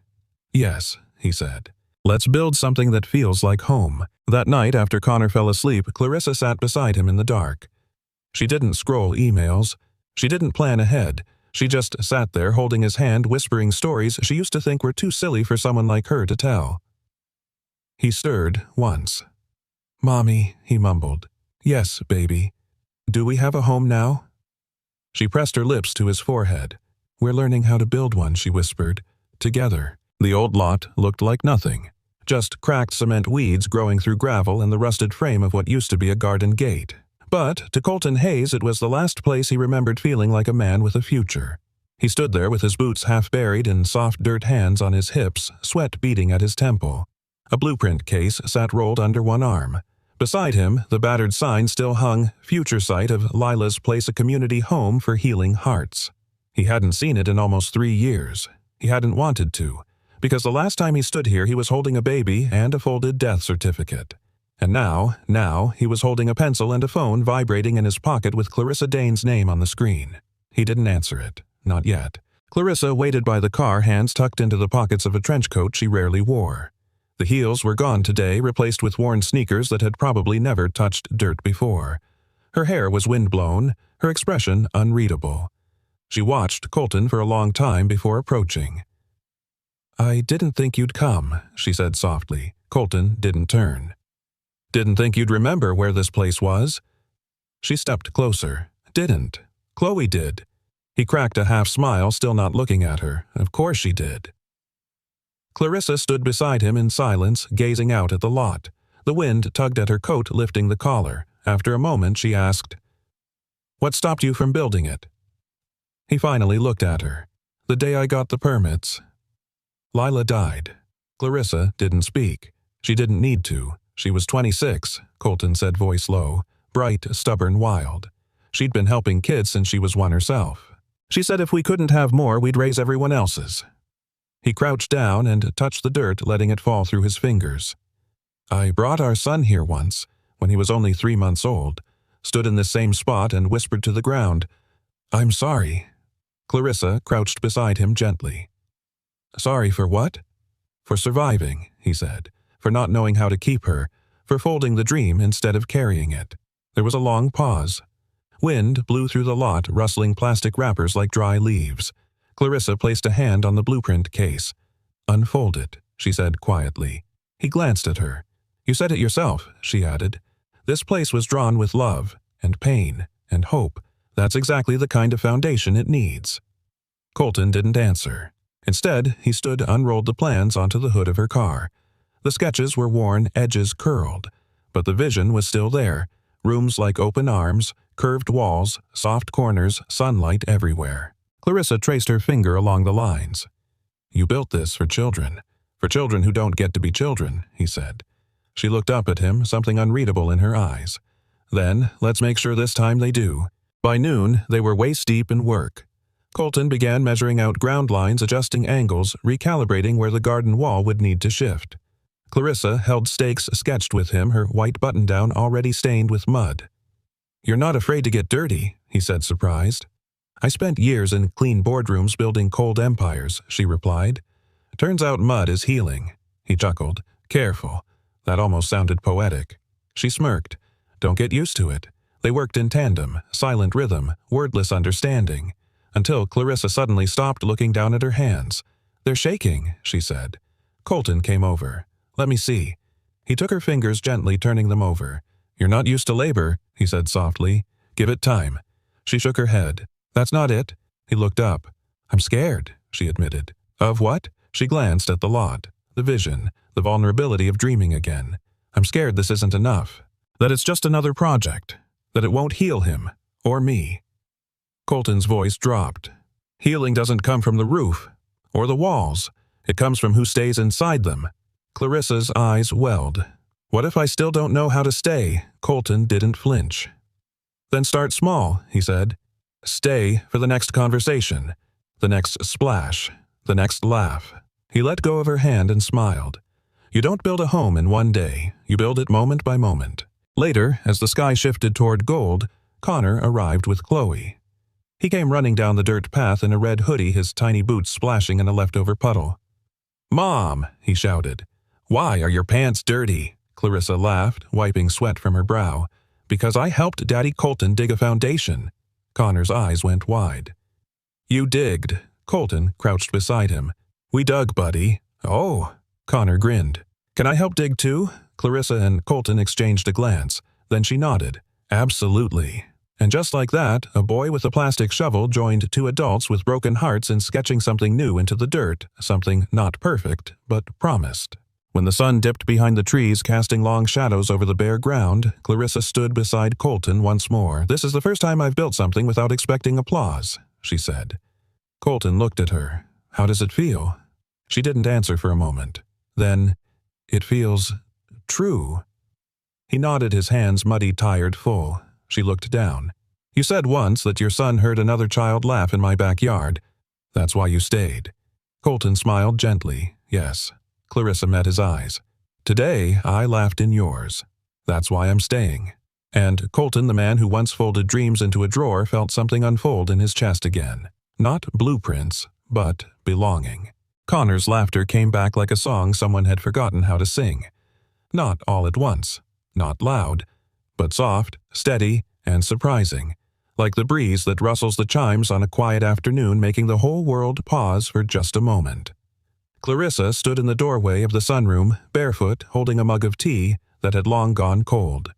"Yes," he said. Let's build something that feels like home. That night, after Connor fell asleep, Clarissa sat beside him in the dark. She didn't scroll emails. She didn't plan ahead. She just sat there holding his hand, whispering stories she used to think were too silly for someone like her to tell. He stirred once. "Mommy," he mumbled. "Yes, baby. Do we have a home now?" She pressed her lips to his forehead. "We're learning how to build one," she whispered. "Together." The old lot looked like nothing. Just cracked cement weeds growing through gravel and the rusted frame of what used to be a garden gate. But to Colton Hayes it was the last place he remembered feeling like a man with a future. He stood there with his boots half buried in soft dirt hands on his hips, sweat beading at his temple. A blueprint case sat rolled under one arm. Beside him, the battered sign still hung, "Future Site of Lila's Place, a community home for healing hearts." He hadn't seen it in almost 3 years. He hadn't wanted to, because the last time he stood here he was holding a baby and a folded death certificate. And now, he was holding a pencil and a phone vibrating in his pocket with Clarissa Dane's name on the screen. He didn't answer it. Not yet. Clarissa waited by the car, hands tucked into the pockets of a trench coat she rarely wore. The heels were gone today, replaced with worn sneakers that had probably never touched dirt before. Her hair was windblown, her expression unreadable. She watched Colton for a long time before approaching. "I didn't think you'd come," she said softly. Colton didn't turn. "Didn't think you'd remember where this place was?" She stepped closer. "Didn't. Chloe did." He cracked a half smile, still not looking at her. "Of course she did." Clarissa stood beside him in silence, gazing out at the lot. The wind tugged at her coat, lifting the collar. After a moment, she asked, "What stopped you from building it?" He finally looked at her. "The day I got the permits." Lila died. Clarissa didn't speak. She didn't need to. She was 26, Colton said, voice low. Bright, stubborn, wild. She'd been helping kids since she was one herself. She said if we couldn't have more, we'd raise everyone else's. He crouched down and touched the dirt, letting it fall through his fingers. "I brought our son here once, when he was only 3 months old, stood in this same spot and whispered to the ground, 'I'm sorry.'" Clarissa crouched beside him gently. "Sorry for what?" "For surviving," he said. "For not knowing how to keep her. For folding the dream instead of carrying it." There was a long pause. Wind blew through the lot, rustling plastic wrappers like dry leaves. Clarissa placed a hand on the blueprint case. "Unfold it," she said quietly. He glanced at her. "You said it yourself," she added. "This place was drawn with love, and pain, and hope. That's exactly the kind of foundation it needs." Colton didn't answer. Instead, he stood, unrolled the plans onto the hood of her car. The sketches were worn, edges curled, but the vision was still there. Rooms like open arms, curved walls, soft corners, sunlight everywhere. Clarissa traced her finger along the lines. "You built this for children who don't get to be children," he said. She looked up at him, something unreadable in her eyes. "Then, let's make sure this time they do." By noon, they were waist-deep in work. Colton began measuring out ground lines, adjusting angles, recalibrating where the garden wall would need to shift. Clarissa held stakes sketched with him, her white button-down already stained with mud. "You're not afraid to get dirty," he said, surprised. "I spent years in clean boardrooms building cold empires," she replied. "Turns out mud is healing." He chuckled. "Careful. That almost sounded poetic." She smirked. "Don't get used to it." They worked in tandem, silent rhythm, wordless understanding, until Clarissa suddenly stopped, looking down at her hands. "They're shaking," she said. Colton came over. "Let me see." He took her fingers, gently turning them over. "You're not used to labor," he said softly. "Give it time." She shook her head. "That's not it." He looked up. "I'm scared," she admitted. "Of what?" She glanced at the lot, the vision, the vulnerability of dreaming again. "I'm scared this isn't enough. That it's just another project. That it won't heal him. Or me." Colton's voice dropped. "Healing doesn't come from the roof. Or the walls. It comes from who stays inside them." Clarissa's eyes welled. "What if I still don't know how to stay?" Colton didn't flinch. "Then start small," he said. "Stay for the next conversation. The next splash. The next laugh." He let go of her hand and smiled. "You don't build a home in one day. You build it moment by moment." Later, as the sky shifted toward gold, Connor arrived with Chloe. He came running down the dirt path in a red hoodie, his tiny boots splashing in a leftover puddle. "Mom!" he shouted. Why are your pants dirty? Clarissa laughed, wiping sweat from her brow. Because I helped Daddy Colton dig a foundation. Connor's eyes went wide. You digged. Colton crouched beside him. We dug, buddy. Oh. Connor grinned. Can I help dig too? Clarissa and Colton exchanged a glance. Then she nodded. Absolutely. And just like that, a boy with a plastic shovel joined two adults with broken hearts in sketching something new into the dirt, something not perfect, but promised. When the sun dipped behind the trees, casting long shadows over the bare ground, Clarissa stood beside Colton once more. This is the first time I've built something without expecting applause, she said. Colton looked at her. How does it feel? She didn't answer for a moment. Then, it feels true. He nodded, his hands muddy, tired, full. She looked down. You said once that your son heard another child laugh in my backyard. That's why you stayed. Colton smiled gently. Yes. Clarissa met his eyes. Today, I laughed in yours. That's why I'm staying. And Colton, the man who once folded dreams into a drawer, felt something unfold in his chest again. Not blueprints, but belonging. Connor's laughter came back like a song someone had forgotten how to sing. Not all at once. Not loud. But soft, steady, and surprising, like the breeze that rustles the chimes on a quiet afternoon, making the whole world pause for just a moment. Clarissa stood in the doorway of the sunroom, barefoot, holding a mug of tea that had long gone cold.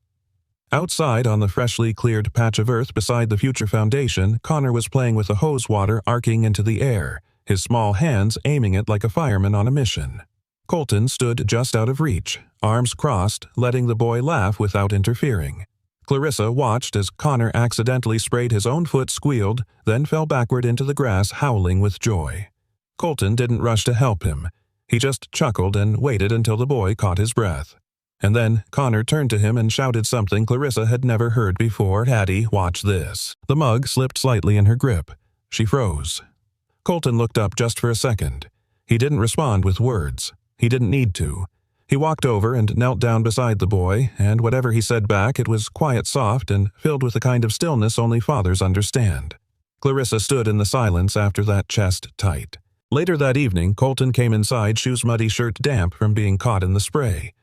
Outside, on the freshly cleared patch of earth beside the future foundation, Connor was playing with the hose water arcing into the air, his small hands aiming it like a fireman on a mission. Colton stood just out of reach, arms crossed, letting the boy laugh without interfering. Clarissa watched as Connor accidentally sprayed his own foot, squealed, then fell backward into the grass, howling with joy. Colton didn't rush to help him. He just chuckled and waited until the boy caught his breath. And then Connor turned to him and shouted something Clarissa had never heard before. Hattie, watch this. The mug slipped slightly in her grip. She froze. Colton looked up just for a second. He didn't respond with words. He didn't need to. He walked over and knelt down beside the boy, and whatever he said back, it was quiet, soft, and filled with the kind of stillness only fathers understand. Clarissa stood in the silence after that, chest tight. Later that evening, Colton came inside, shoes muddy, shirt damp from being caught in the spray.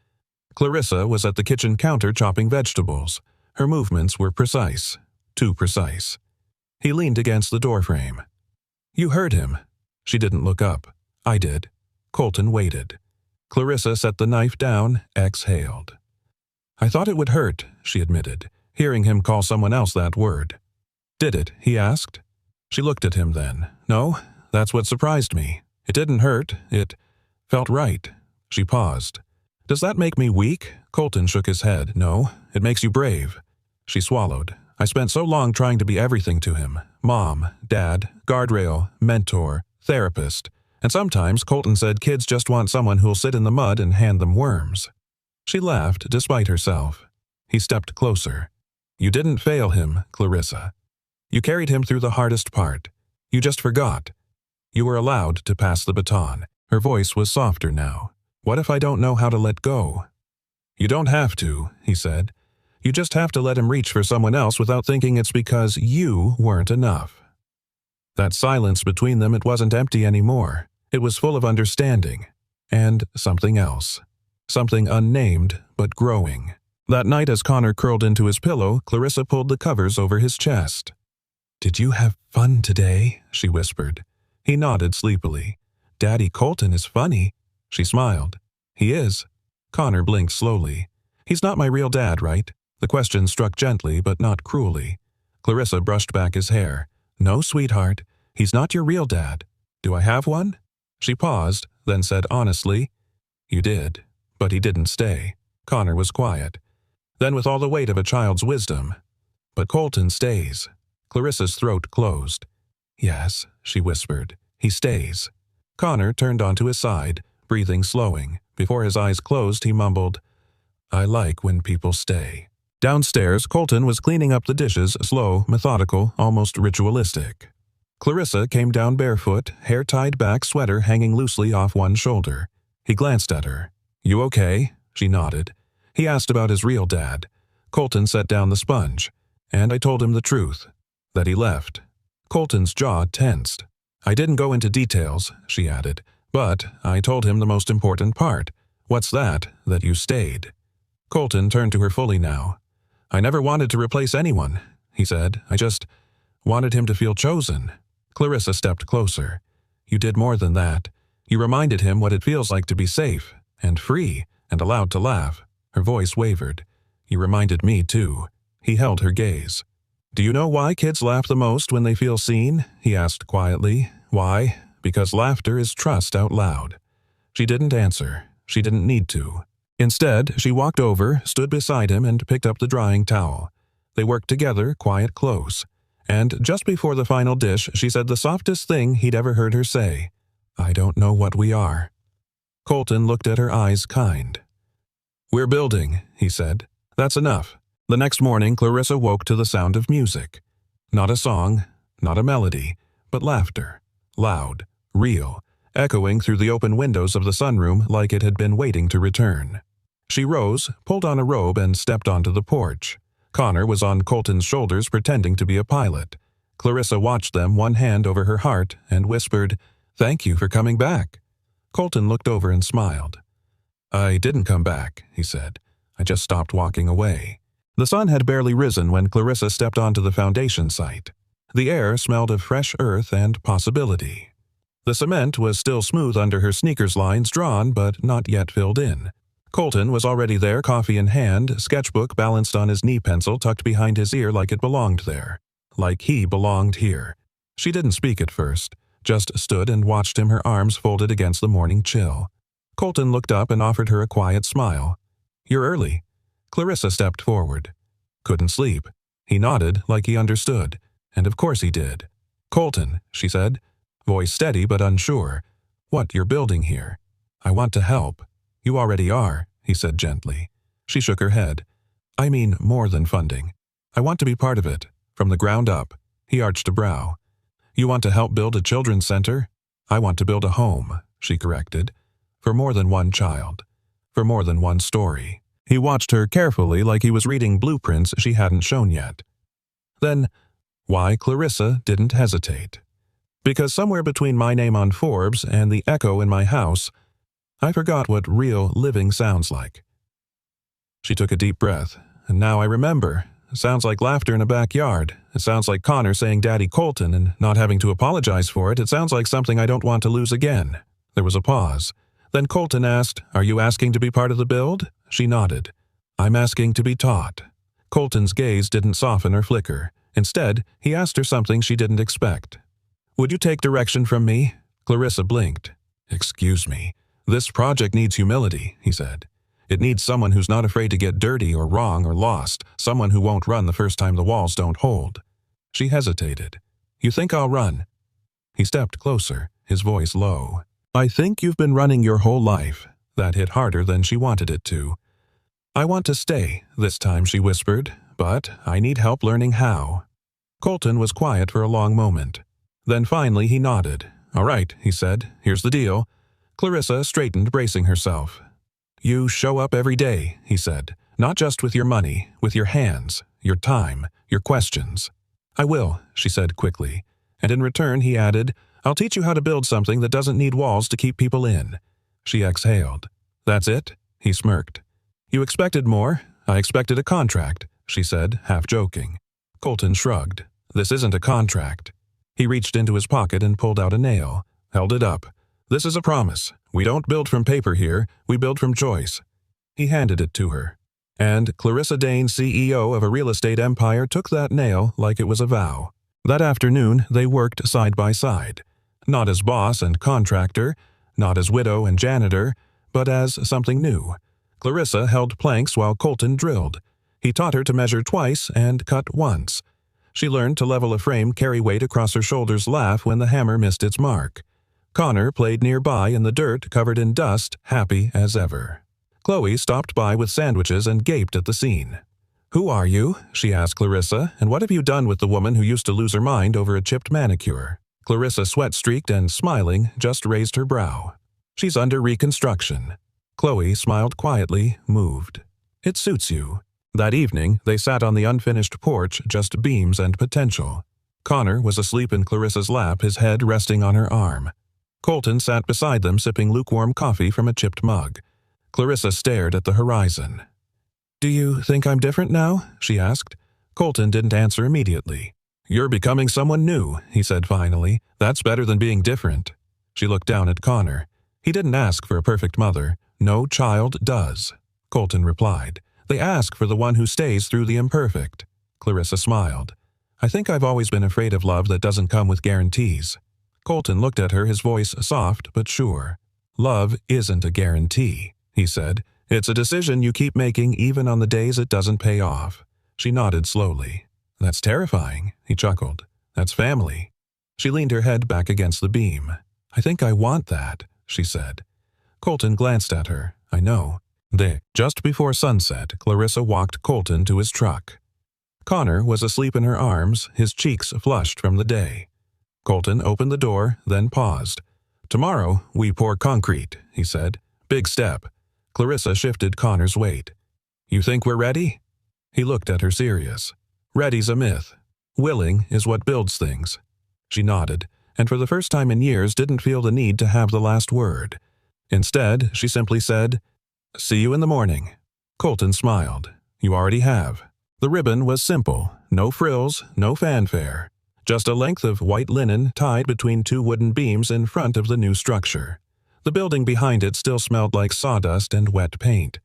Clarissa was at the kitchen counter chopping vegetables. Her movements were precise. Too precise. He leaned against the doorframe. You heard him. She didn't look up. I did. Colton waited. Clarissa set the knife down, exhaled. I thought it would hurt, she admitted, hearing him call someone else that word. Did it? He asked. She looked at him then. No, that's what surprised me. It didn't hurt. It felt right. She paused. Does that make me weak? Colton shook his head. No, it makes you brave. She swallowed. I spent so long trying to be everything to him. Mom, dad, guardrail, mentor, therapist. And sometimes Colton said kids just want someone who'll sit in the mud and hand them worms. She laughed despite herself. He stepped closer. You didn't fail him, Clarissa. You carried him through the hardest part. You just forgot. You were allowed to pass the baton. Her voice was softer now. What if I don't know how to let go? You don't have to, he said. You just have to let him reach for someone else without thinking it's because you weren't enough. That silence between them, it wasn't empty anymore. It was full of understanding. And something else. Something unnamed, but growing. That night as Connor curled into his pillow, Clarissa pulled the covers over his chest. Did you have fun today? She whispered. He nodded sleepily. Daddy Colton is funny. She smiled. He is. Connor blinked slowly. He's not my real dad, right? The question struck gently, but not cruelly. Clarissa brushed back his hair. No, sweetheart. He's not your real dad. Do I have one? She paused, then said honestly, You did. But he didn't stay. Connor was quiet. Then with all the weight of a child's wisdom. But Colton stays. Clarissa's throat closed. Yes, she whispered. He stays. Connor turned onto his side, breathing slowing. Before his eyes closed, he mumbled, I like when people stay. Downstairs, Colton was cleaning up the dishes, slow, methodical, almost ritualistic. Clarissa came down barefoot, hair tied back, sweater hanging loosely off one shoulder. He glanced at her. You okay? She nodded. He asked about his real dad. Colton set down the sponge, and I told him the truth, that he left. Colton's jaw tensed. I didn't go into details, she added, but I told him the most important part. What's that you stayed? Colton turned to her fully now. I never wanted to replace anyone, he said. I just wanted him to feel chosen. Clarissa stepped closer. You did more than that. You reminded him what it feels like to be safe, and free, and allowed to laugh. Her voice wavered. You reminded me, too. He held her gaze. Do you know why kids laugh the most when they feel seen? He asked quietly. Why? Because laughter is trust out loud. She didn't answer. She didn't need to. Instead, she walked over, stood beside him, and picked up the drying towel. They worked together, quiet close. And just before the final dish, she said the softest thing he'd ever heard her say. I don't know what we are. Colton looked at her eyes kind. We're building, he said. That's enough. The next morning, Clarissa woke to the sound of music. Not a song, not a melody, but laughter. Loud, real, echoing through the open windows of the sunroom like it had been waiting to return. She rose, pulled on a robe, and stepped onto the porch. Connor was on Colton's shoulders pretending to be a pilot. Clarissa watched them, one hand over her heart, and whispered, Thank you for coming back. Colton looked over and smiled. I didn't come back, he said. I just stopped walking away. The sun had barely risen when Clarissa stepped onto the foundation site. The air smelled of fresh earth and possibility. The cement was still smooth under her sneakers lines drawn but not yet filled in. Colton was already there, coffee in hand, sketchbook balanced on his knee pencil tucked behind his ear like it belonged there. Like he belonged here. She didn't speak at first, just stood and watched him, her arms folded against the morning chill. Colton looked up and offered her a quiet smile. You're early. Clarissa stepped forward. Couldn't sleep. He nodded like he understood, and of course he did. Colton, she said, voice steady but unsure. What you're building here. I want to help. You already are, he said gently. She shook her head. I mean more than funding. I want to be part of it, from the ground up. He arched a brow. You want to help build a children's center? I want to build a home, she corrected. For more than one child. For more than one story. He watched her carefully like he was reading blueprints she hadn't shown yet. Then, why Clarissa didn't hesitate. Because somewhere between my name on Forbes and the echo in my house, I forgot what real living sounds like. She took a deep breath, and now I remember. It sounds like laughter in a backyard. It sounds like Connor saying Daddy Colton and not having to apologize for it. It sounds like something I don't want to lose again. There was a pause. Then Colton asked, Are you asking to be part of the build? She nodded. I'm asking to be taught. Colton's gaze didn't soften or flicker. Instead, he asked her something she didn't expect. Would you take direction from me? Clarissa blinked. Excuse me. This project needs humility, he said. It needs someone who's not afraid to get dirty or wrong or lost, someone who won't run the first time the walls don't hold. She hesitated. You think I'll run? He stepped closer, his voice low. I think you've been running your whole life. That hit harder than she wanted it to. I want to stay, this time, she whispered, but I need help learning how. Colton was quiet for a long moment. Then finally he nodded. All right, he said, here's the deal. Clarissa straightened, bracing herself. You show up every day, he said, not just with your money, with your hands, your time, your questions. I will, she said quickly, and in return he added, I'll teach you how to build something that doesn't need walls to keep people in. She exhaled. That's it? He smirked. You expected more? I expected a contract, she said, half joking. Colton shrugged. This isn't a contract. He reached into his pocket and pulled out a nail, held it up. This is a promise. We don't build from paper here, we build from choice. He handed it to her. And Clarissa Dane, CEO of a real estate empire, took that nail like it was a vow. That afternoon, they worked side by side. Not as boss and contractor, not as widow and janitor, but as something new. Clarissa held planks while Colton drilled. He taught her to measure twice and cut once. She learned to level a frame, carry weight across her shoulders, laugh when the hammer missed its mark. Connor played nearby in the dirt, covered in dust, happy as ever. Chloe stopped by with sandwiches and gaped at the scene. Who are you? She asked Clarissa, and what have you done with the woman who used to lose her mind over a chipped manicure? Clarissa, sweat-streaked and smiling, just raised her brow. She's under reconstruction. Chloe smiled quietly, moved. It suits you. That evening, they sat on the unfinished porch, just beams and potential. Connor was asleep in Clarissa's lap, his head resting on her arm. Colton sat beside them, sipping lukewarm coffee from a chipped mug. Clarissa stared at the horizon. "Do you think I'm different now?" she asked. Colton didn't answer immediately. "You're becoming someone new," he said finally. "That's better than being different." She looked down at Connor. "He didn't ask for a perfect mother. No child does," Colton replied. "They ask for the one who stays through the imperfect." Clarissa smiled. "I think I've always been afraid of love that doesn't come with guarantees." Colton looked at her, his voice soft but sure. "Love isn't a guarantee," he said. "It's a decision you keep making even on the days it doesn't pay off." She nodded slowly. "That's terrifying," he chuckled. "That's family." She leaned her head back against the beam. "I think I want that," she said. Colton glanced at her. "I know." Just before sunset, Clarissa walked Colton to his truck. Connor was asleep in her arms, his cheeks flushed from the day. Colton opened the door, then paused. "Tomorrow, we pour concrete," he said. "Big step." Clarissa shifted Connor's weight. "You think we're ready?" He looked at her serious. "Ready's a myth. Willing is what builds things." She nodded, and for the first time in years didn't feel the need to have the last word. Instead, she simply said, "See you in the morning." Colton smiled. "You already have." The ribbon was simple, no frills, no fanfare. Just a length of white linen tied between two wooden beams in front of the new structure. The building behind it still smelled like sawdust and wet paint.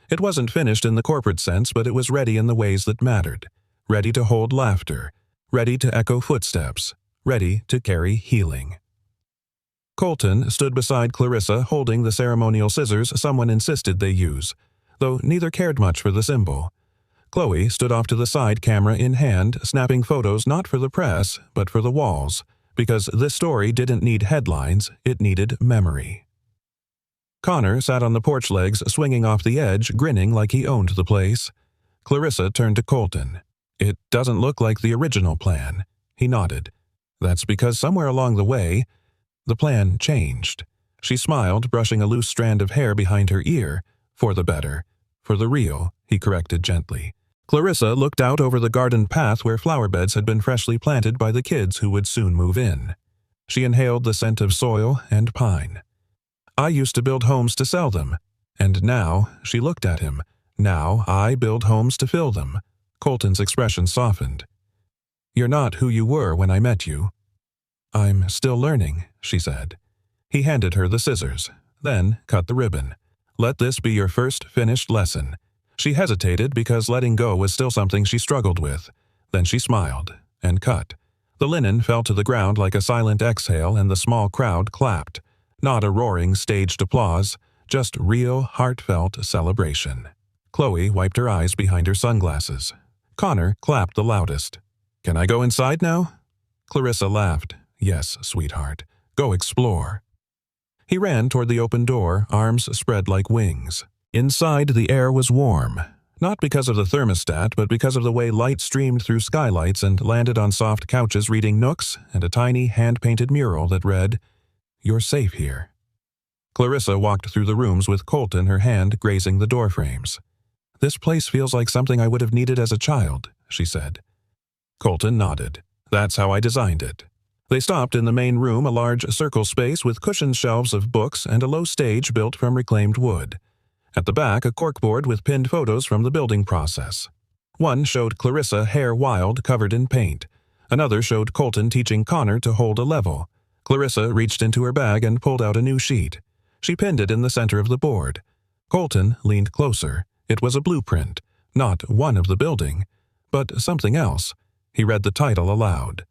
It wasn't finished in the corporate sense, but it was ready in the ways that mattered. Ready to hold laughter. Ready to echo footsteps. Ready to carry healing. Colton stood beside Clarissa holding the ceremonial scissors someone insisted they use, though neither cared much for the symbol. Chloe stood off to the side, camera in hand, snapping photos not for the press, but for the walls, because this story didn't need headlines, it needed memory. Connor sat on the porch legs, swinging off the edge, grinning like he owned the place. Clarissa turned to Colton. "It doesn't look like the original plan." He nodded. "That's because somewhere along the way, the plan changed." She smiled, brushing a loose strand of hair behind her ear. "For the better. For the real," he corrected gently. Clarissa looked out over the garden path where flower beds had been freshly planted by the kids who would soon move in. She inhaled the scent of soil and pine. "I used to build homes to sell them. And now," she looked at him, "now I build homes to fill them." Colton's expression softened. "You're not who you were when I met you." "I'm still learning," she said. He handed her the scissors, then cut the ribbon. "Let this be your first finished lesson." She hesitated because letting go was still something she struggled with. Then she smiled and cut. The linen fell to the ground like a silent exhale and the small crowd clapped. Not a roaring, staged applause, just real, heartfelt celebration. Chloe wiped her eyes behind her sunglasses. Connor clapped the loudest. "Can I go inside now?" Clarissa laughed. "Yes, sweetheart. Go explore." He ran toward the open door, arms spread like wings. Inside, the air was warm. Not because of the thermostat, but because of the way light streamed through skylights and landed on soft couches reading nooks and a tiny hand-painted mural that read, "You're safe here." Clarissa walked through the rooms with Colton, her hand grazing the doorframes. "This place feels like something I would have needed as a child," she said. Colton nodded. "That's how I designed it." They stopped in the main room, a large circle space with cushioned shelves of books and a low stage built from reclaimed wood. At the back, a corkboard with pinned photos from the building process. One showed Clarissa, hair wild, covered in paint. Another showed Colton teaching Connor to hold a level. Clarissa reached into her bag and pulled out a new sheet. She pinned it in the center of the board. Colton leaned closer. It was a blueprint, not one of the building, but something else. He read the title aloud.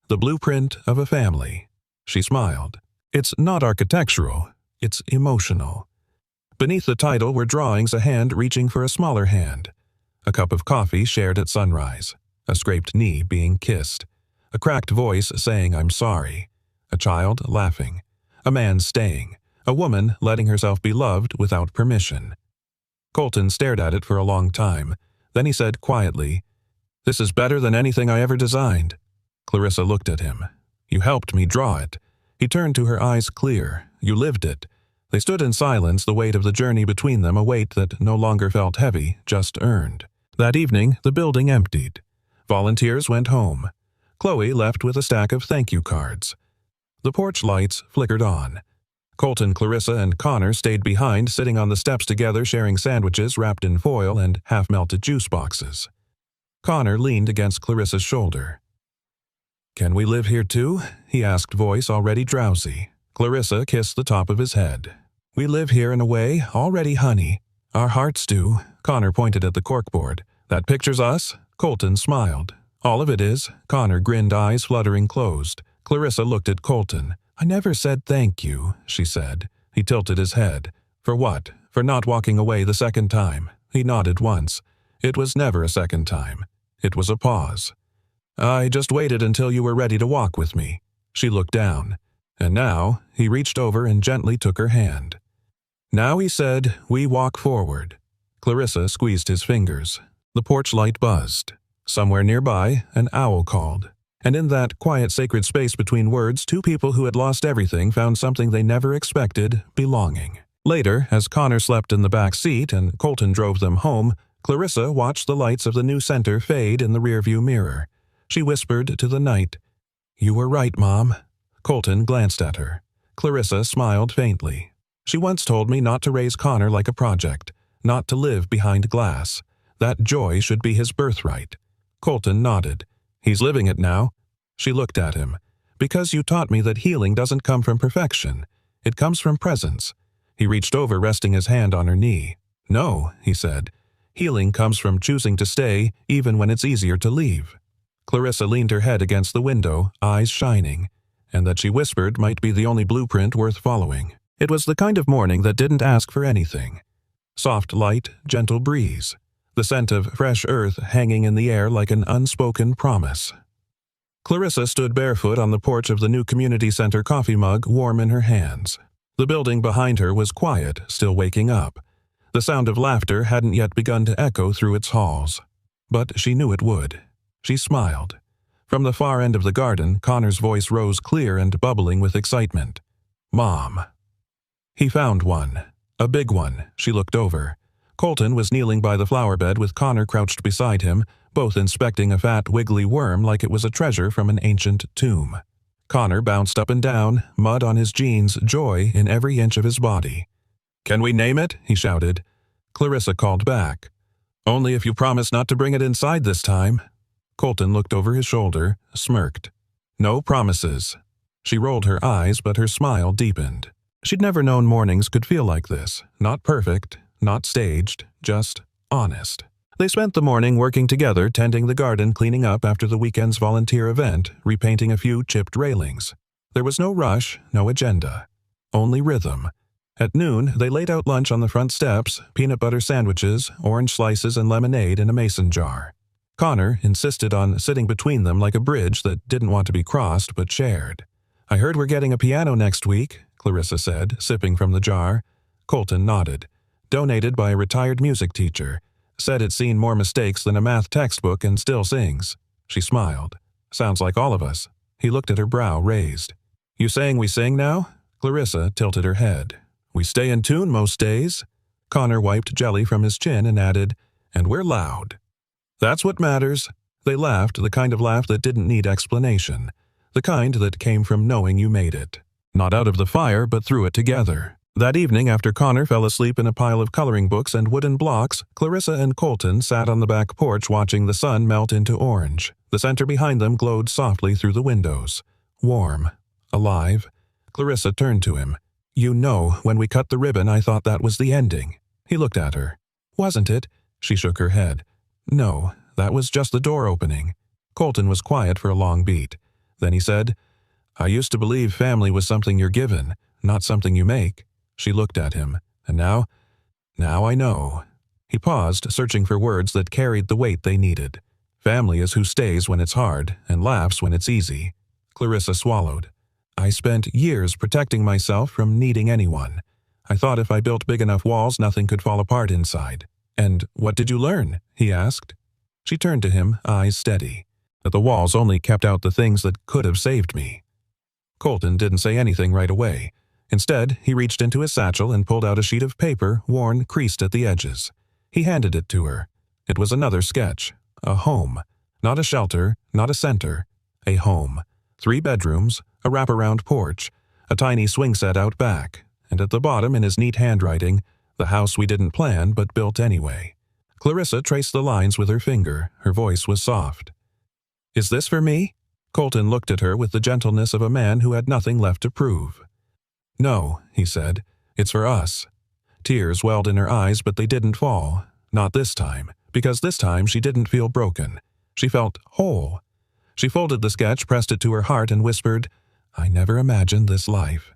"The Blueprint of a Family." She smiled. "It's not architectural, it's emotional." Beneath the title were drawings, a hand reaching for a smaller hand. A cup of coffee shared at sunrise. A scraped knee being kissed. A cracked voice saying, "I'm sorry." A child laughing. A man staying. A woman letting herself be loved without permission. Colton stared at it for a long time. Then he said quietly, "This is better than anything I ever designed." Clarissa looked at him. "You helped me draw it." He turned to her, eyes clear. "You lived it." They stood in silence, the weight of the journey between them, a weight that no longer felt heavy, just earned. That evening, the building emptied. Volunteers went home. Chloe left with a stack of thank you cards. The porch lights flickered on. Colton, Clarissa, and Connor stayed behind, sitting on the steps together, sharing sandwiches wrapped in foil and half-melted juice boxes. Connor leaned against Clarissa's shoulder. "Can we live here too?" he asked, voice already drowsy. Clarissa kissed the top of his head. "We live here in a way, already, honey. Our hearts do." Connor pointed at the corkboard. "That picture's us?" Colton smiled. "All of it is." Connor grinned, eyes fluttering closed. Clarissa looked at Colton. "I never said thank you," she said. He tilted his head. "For what? For not walking away the second time?" He nodded once. "It was never a second time. It was a pause. I just waited until you were ready to walk with me." She looked down. "And now," he reached over and gently took her hand. "Now," he said, "we walk forward." Clarissa squeezed his fingers. The porch light buzzed. Somewhere nearby, an owl called. And in that quiet sacred space between words, two people who had lost everything found something they never expected: belonging. Later, as Connor slept in the back seat and Colton drove them home, Clarissa watched the lights of the new center fade in the rearview mirror. She whispered to the night, "You were right, Mom." Colton glanced at her. Clarissa smiled faintly. "She once told me not to raise Connor like a project, not to live behind glass. That joy should be his birthright." Colton nodded. "He's living it now." She looked at him. "Because you taught me that healing doesn't come from perfection. It comes from presence." He reached over, resting his hand on her knee. "No," he said. "Healing comes from choosing to stay even when it's easier to leave." Clarissa leaned her head against the window, eyes shining. And that she whispered might be the only blueprint worth following. It was the kind of morning that didn't ask for anything. Soft light, gentle breeze. The scent of fresh earth hanging in the air like an unspoken promise. Clarissa stood barefoot on the porch of the new community center, coffee mug warm in her hands. The building behind her was quiet, still waking up. The sound of laughter hadn't yet begun to echo through its halls. But she knew it would. She smiled. From the far end of the garden, Connor's voice rose clear and bubbling with excitement. "Mom." He found one. A big one. She looked over. Colton was kneeling by the flower bed with Connor crouched beside him, both inspecting a fat, wiggly worm like it was a treasure from an ancient tomb. Connor bounced up and down, mud on his jeans, joy in every inch of his body. "Can we name it?" he shouted. Clarissa called back. "Only if you promise not to bring it inside this time." Colton looked over his shoulder, smirked. "No promises." She rolled her eyes, but her smile deepened. She'd never known mornings could feel like this. Not perfect, not staged, just honest. They spent the morning working together, tending the garden, cleaning up after the weekend's volunteer event, repainting a few chipped railings. There was no rush, no agenda. Only rhythm. At noon, they laid out lunch on the front steps, peanut butter sandwiches, orange slices, and lemonade in a mason jar. Connor insisted on sitting between them like a bridge that didn't want to be crossed but shared. "I heard we're getting a piano next week," Clarissa said, sipping from the jar. Colton nodded. "Donated by a retired music teacher. Said it's seen more mistakes than a math textbook and still sings." She smiled. "Sounds like all of us." He looked at her, brow raised. "You saying we sing now?" Clarissa tilted her head. "We stay in tune most days." Connor wiped jelly from his chin and added, "And we're loud." "That's what matters." They laughed, the kind of laugh that didn't need explanation. The kind that came from knowing you made it. Not out of the fire, but through it together. That evening, after Connor fell asleep in a pile of coloring books and wooden blocks, Clarissa and Colton sat on the back porch watching the sun melt into orange. The center behind them glowed softly through the windows. Warm. Alive. Clarissa turned to him. "You know, when we cut the ribbon, I thought that was the ending." He looked at her. "Wasn't it?" She shook her head. "No, that was just the door opening." Colton was quiet for a long beat. Then he said, "I used to believe family was something you're given, not something you make." She looked at him. "And now I know." He paused, searching for words that carried the weight they needed. Family is who stays when it's hard and laughs when it's easy. Clarissa swallowed. "I spent years protecting myself from needing anyone. I thought if I built big enough walls, nothing could fall apart inside." "And what did you learn?" he asked. She turned to him, eyes steady. "That the walls only kept out the things that could have saved me." Colton didn't say anything right away. Instead, he reached into his satchel and pulled out a sheet of paper, worn, creased at the edges. He handed it to her. It was another sketch. A home. Not a shelter, not a center. A home. 3 bedrooms, a wraparound porch, a tiny swing set out back, and at the bottom in his neat handwriting, "The house we didn't plan but built anyway." Clarissa traced the lines with her finger. Her voice was soft. "Is this for me?" Colton looked at her with the gentleness of a man who had nothing left to prove. "No," he said. "It's for us." Tears welled in her eyes, but they didn't fall. Not this time, because this time she didn't feel broken. She felt whole. She folded the sketch, pressed it to her heart, and whispered, "I never imagined this life."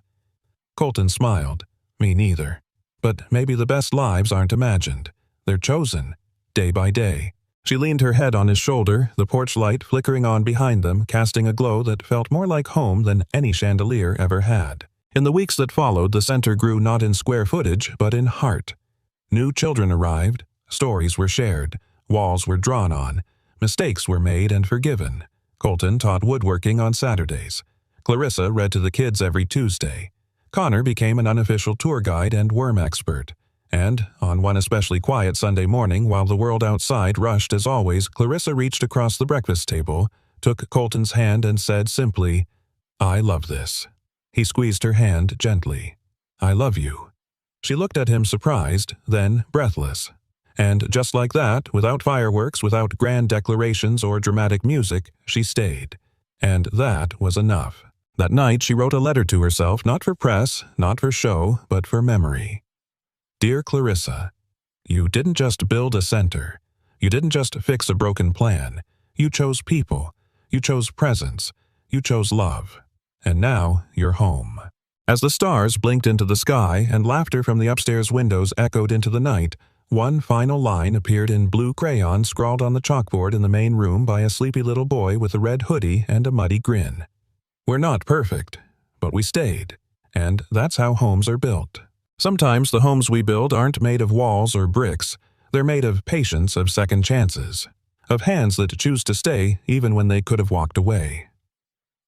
Colton smiled. "Me neither. But maybe the best lives aren't imagined. They're chosen, day by day." She leaned her head on his shoulder, the porch light flickering on behind them, casting a glow that felt more like home than any chandelier ever had. In the weeks that followed, the center grew not in square footage, but in heart. New children arrived, stories were shared, walls were drawn on, mistakes were made and forgiven. Colton taught woodworking on Saturdays. Clarissa read to the kids every Tuesday. Connor became an unofficial tour guide and worm expert. And, on one especially quiet Sunday morning, while the world outside rushed as always, Clarissa reached across the breakfast table, took Colton's hand and said simply, "I love this." He squeezed her hand gently. "I love you." She looked at him surprised, then breathless. And just like that, without fireworks, without grand declarations or dramatic music, she stayed. And that was enough. That night she wrote a letter to herself, not for press, not for show, but for memory. Dear Clarissa, you didn't just build a center. You didn't just fix a broken plan. You chose people. You chose presence. You chose love. And now you're home. As the stars blinked into the sky and laughter from the upstairs windows echoed into the night, one final line appeared in blue crayon scrawled on the chalkboard in the main room by a sleepy little boy with a red hoodie and a muddy grin. We're not perfect, but we stayed. And that's how homes are built. Sometimes the homes we build aren't made of walls or bricks. They're made of patience, of second chances, of hands that choose to stay even when they could have walked away.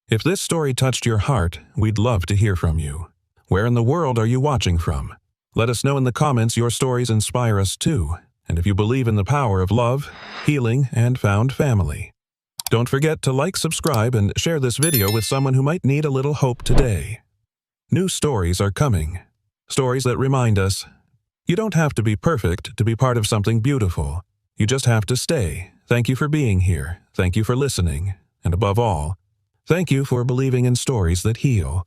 If this story touched your heart, we'd love to hear from you. Where in the world are you watching from? Let us know in the comments. Your stories inspire us too. And if you believe in the power of love, healing, and found family. Don't forget to like, subscribe, and share this video with someone who might need a little hope today. New stories are coming. Stories that remind us, you don't have to be perfect to be part of something beautiful. You just have to stay. Thank you for being here. Thank you for listening. And above all, thank you for believing in stories that heal.